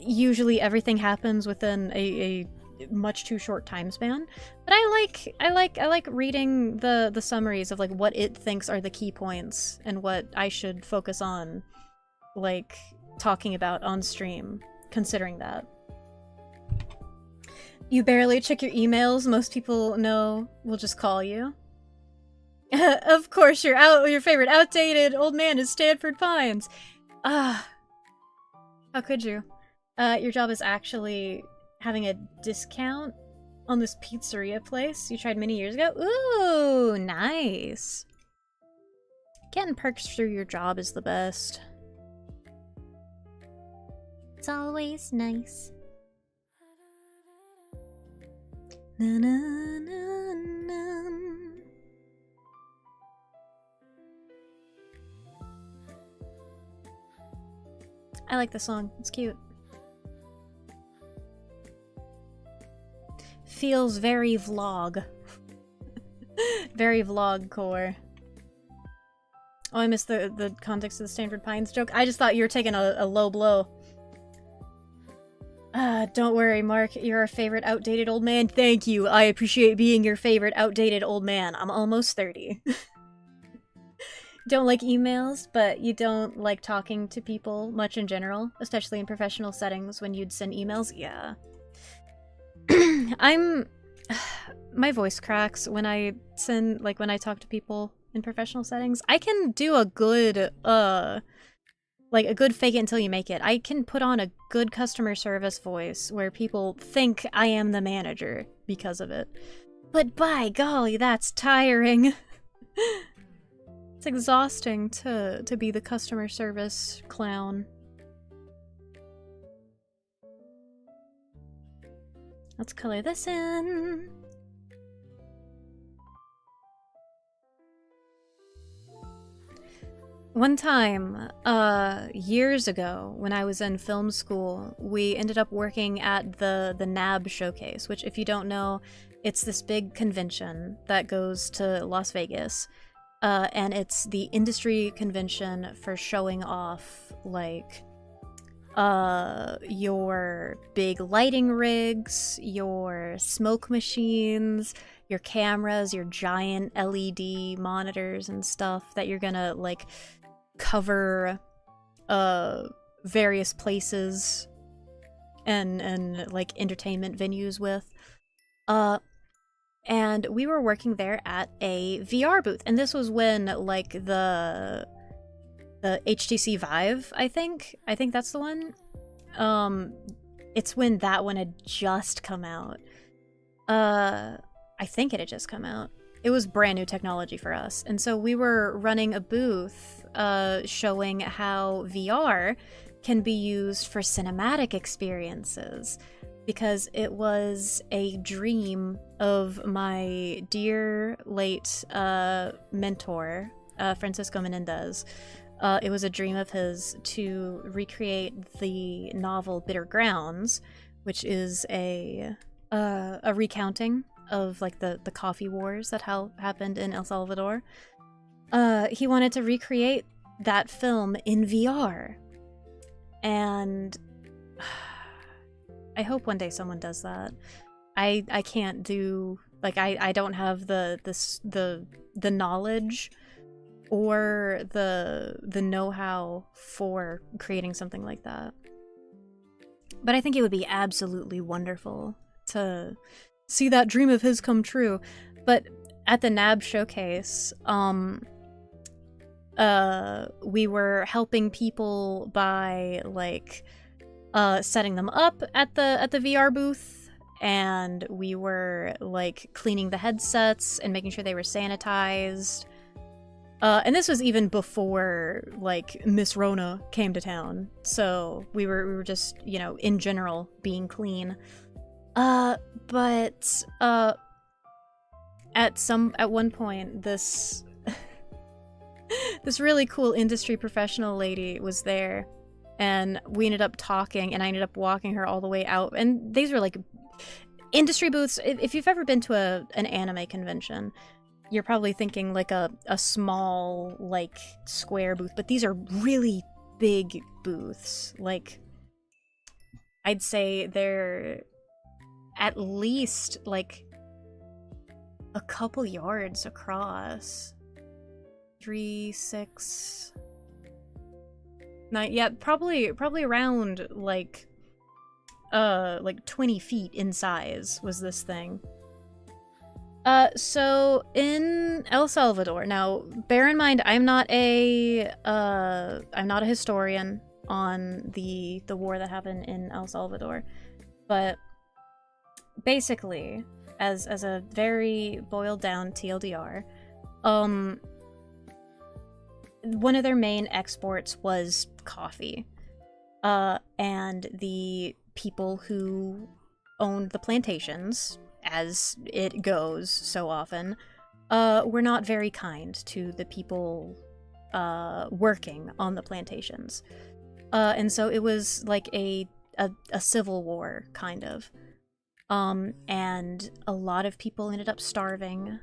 usually everything happens within a much too short time span. But I like reading the summaries of like what it thinks are the key points and what I should focus on like talking about on stream, considering that. You barely check your emails. Most people know will just call you. Of course, your favorite outdated old man is Stanford Pines. Ah, how could you? Your job is actually having a discount on this pizzeria place you tried many years ago. Ooh, nice. Getting perks through your job is the best. It's always nice. Na na na na. I like the song. It's cute. Feels very vlog. Very vlog-core. Oh, I missed the context of the Stanford Pines joke. I just thought you were taking a low blow. Don't worry, Mark. You're our favorite outdated old man. Thank you. I appreciate being your favorite outdated old man. I'm almost 30. Don't like emails, but you don't like talking to people much in general, especially in professional settings when you'd send emails? Yeah. My voice cracks when I when I talk to people in professional settings. I can do a good, like a good fake it until you make it. I can put on a good customer service voice where people think I am the manager because of it. But by golly, that's tiring. It's exhausting to be the customer service clown. Let's color this in. One time, years ago, when I was in film school, we ended up working at the NAB showcase, which if you don't know, it's this big convention that goes to Las Vegas. And it's the industry convention for showing off, like, your big lighting rigs, your smoke machines, your cameras, your giant LED monitors and stuff that you're gonna, like, cover, various places and like, entertainment venues with. And we were working there at a VR booth, and this was when, like, the HTC Vive, I think that's the one. It's when that one had just come out. I think it had just come out. It was brand new technology for us, and so we were running a booth, showing how VR can be used for cinematic experiences. Because it was a dream of my dear late mentor, Francisco Menendez. It was a dream of his to recreate the novel Bitter Grounds, which is a recounting of like the coffee wars that happened in El Salvador. He wanted to recreate that film in VR, and I hope one day someone does that. I can't do, like, I don't have the knowledge or the know-how for creating something like that. But I think it would be absolutely wonderful to see that dream of his come true. But at the NAB showcase, we were helping people by, like, setting them up at the VR booth, and we were like cleaning the headsets and making sure they were sanitized. And this was even before like Miss Rona came to town, so we were just, you know, in general being clean. But at one point this this really cool industry professional lady was there, and we ended up talking, and I ended up walking her all the way out. And these were like industry booths. If you've ever been to an anime convention, you're probably thinking like a small, like, square booth, but these are really big booths. Like, I'd say they're at least like a couple yards across. 3, 6, 9, yeah, probably around like 20 feet in size was this thing. So in El Salvador, now bear in mind I'm not a historian on the war that happened in El Salvador, but basically, as a very boiled down TLDR, one of their main exports was coffee, and the people who owned the plantations, as it goes so often, were not very kind to the people working on the plantations. And so it was like a civil war, kind of. And a lot of people ended up starving.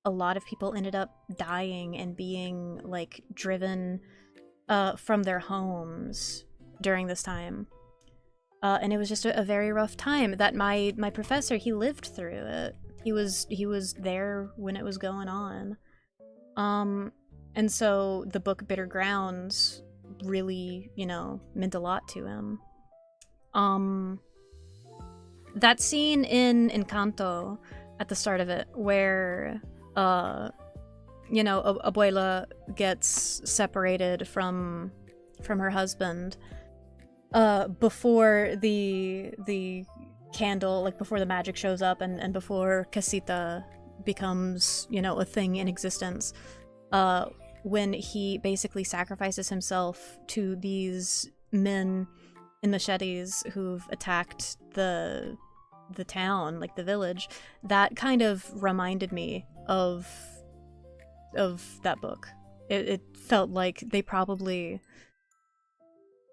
A lot of people ended up dying and being, like, driven from their homes during this time. And it was just a very rough time. That my professor, he lived through it. He was there when it was going on. And so the book Bitter Grounds really, you know, meant a lot to him. That scene in Encanto at the start of it, where you know, Abuela gets separated from her husband before the candle, like before the magic shows up, and before Casita becomes, you know, a thing in existence, when he basically sacrifices himself to these men in machetes who've attacked the town, like the village, that kind of reminded me of that book. It felt like they probably,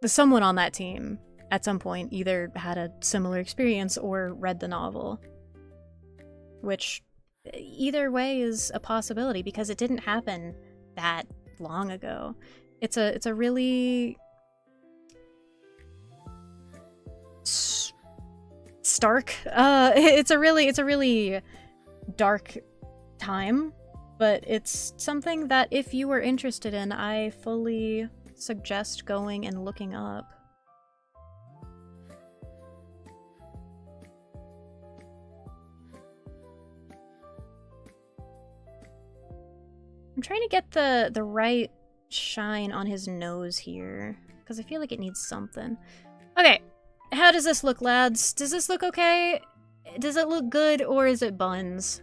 someone on that team at some point either had a similar experience or read the novel, which either way is a possibility because it didn't happen that long ago. It's a really stark, it's a really dark time, but it's something that if you were interested in, I fully suggest going and looking up. I'm trying to get the right shine on his nose here, because I feel like it needs something. Okay, how does this look, lads? Does this look okay? Does it look good, or is it buns?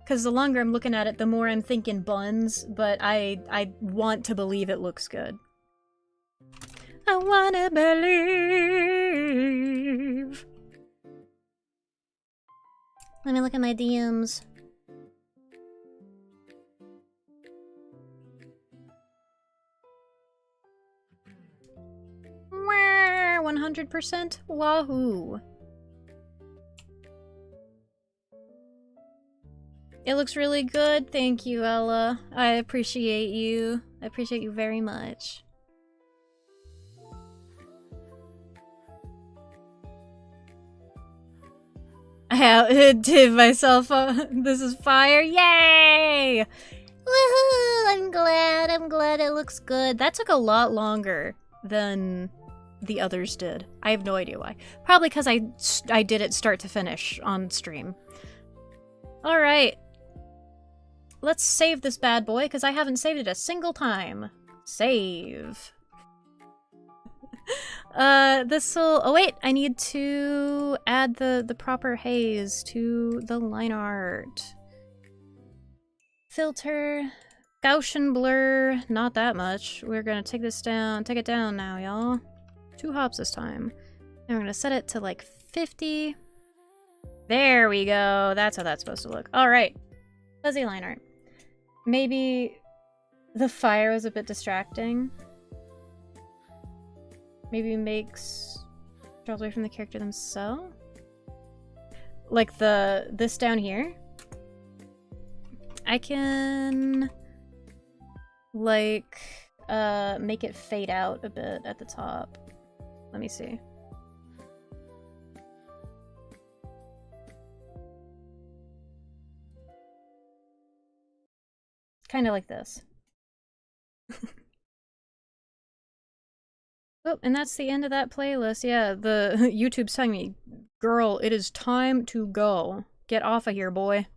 Because the longer I'm looking at it, the more I'm thinking buns, but I want to believe it looks good. I wanna believe. Let me look at my DMs. Wah, 100% Wahoo. It looks really good. Thank you, Ella. I appreciate you. I appreciate you very much. I did myself. This is fire. Yay! Woohoo! I'm glad it looks good. That took a lot longer than the others did. I have no idea why. Probably because I did it start to finish on stream. Alright. Let's save this bad boy, because I haven't saved it a single time. Save. this'll... Oh, wait! I need to add the proper haze to the line art. Filter. Gaussian blur. Not that much. We're gonna take this down. Take it down now, y'all. 2 hops this time. And we're gonna set it to, like, 50. There we go. That's how that's supposed to look. Alright. Fuzzy line art. Maybe the fire was a bit distracting. Maybe makes draws away from the character themselves. Like this down here. I can like make it fade out a bit at the top. Let me see. Kind of like this. Oh, and that's the end of that playlist. Yeah, the YouTube's telling me, girl, it is time to go. Get off of here, boy.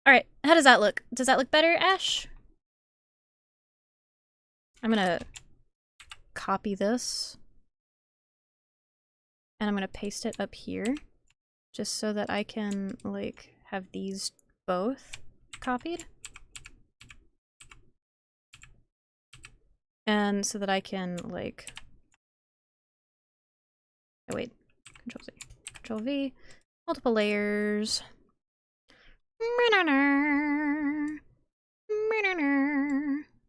Alright, how does that look? Does that look better, Ash? I'm gonna copy this. And I'm gonna paste it up here. Just so that I can, like, have these both copied. And so that I can, like... Oh, wait. Control-C. Control-V. Multiple layers.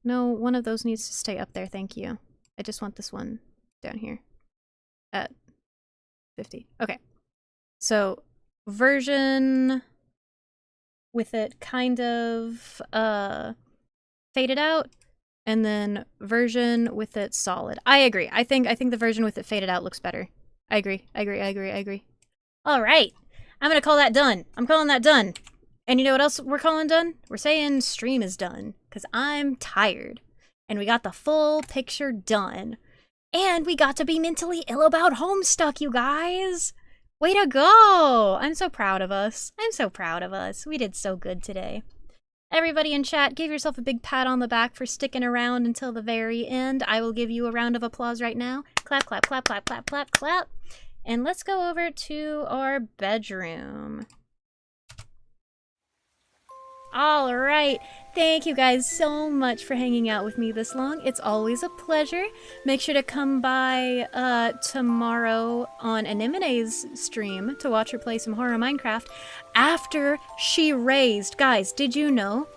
No, one of those needs to stay up there, thank you. I just want this one down here. At 50. Okay. So, version... with it kind of, faded out. And then version with it solid. I agree. I think the version with it faded out looks better. I agree. All right. I'm gonna call that done. I'm calling that done. And you know what else we're calling done? We're saying stream is done. Because I'm tired. And we got the full picture done. And we got to be mentally ill about Homestuck, you guys. Way to go. I'm so proud of us. We did so good today. Everybody in chat, give yourself a big pat on the back for sticking around until the very end. I will give you a round of applause right now. Clap, clap, clap, clap, clap, clap, clap. And let's go over to our bedroom. All right. Thank you guys so much for hanging out with me this long. It's always a pleasure. Make sure to come by tomorrow on Anemone's stream to watch her play some horror Minecraft after she raised. Guys, did you know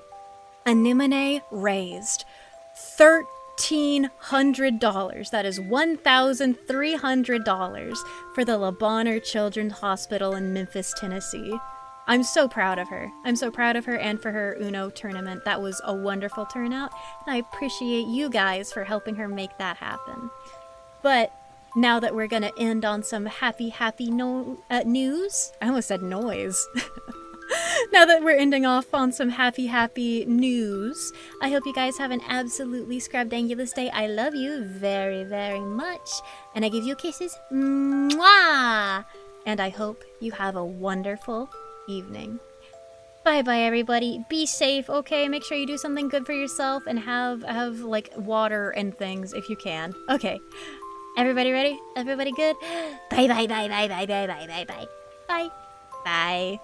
Anemone raised $1,300? That is $1,300 for the Le Bonheur Children's Hospital in Memphis, Tennessee. I'm so proud of her. I'm so proud of her and for her Uno tournament. That was a wonderful turnout, and I appreciate you guys for helping her make that happen. But now that we're gonna end on some happy news, I almost said noise. Now that we're ending off on some happy news, I hope you guys have an absolutely scrabdangulous day. I love you very, very much, and I give you kisses. Mwah! And I hope you have a wonderful evening. Bye bye everybody. Be safe, okay? Make sure you do something good for yourself and have like water and things if you can. Okay. Everybody ready? Everybody good? Bye bye bye bye bye bye bye bye bye. Bye. Bye.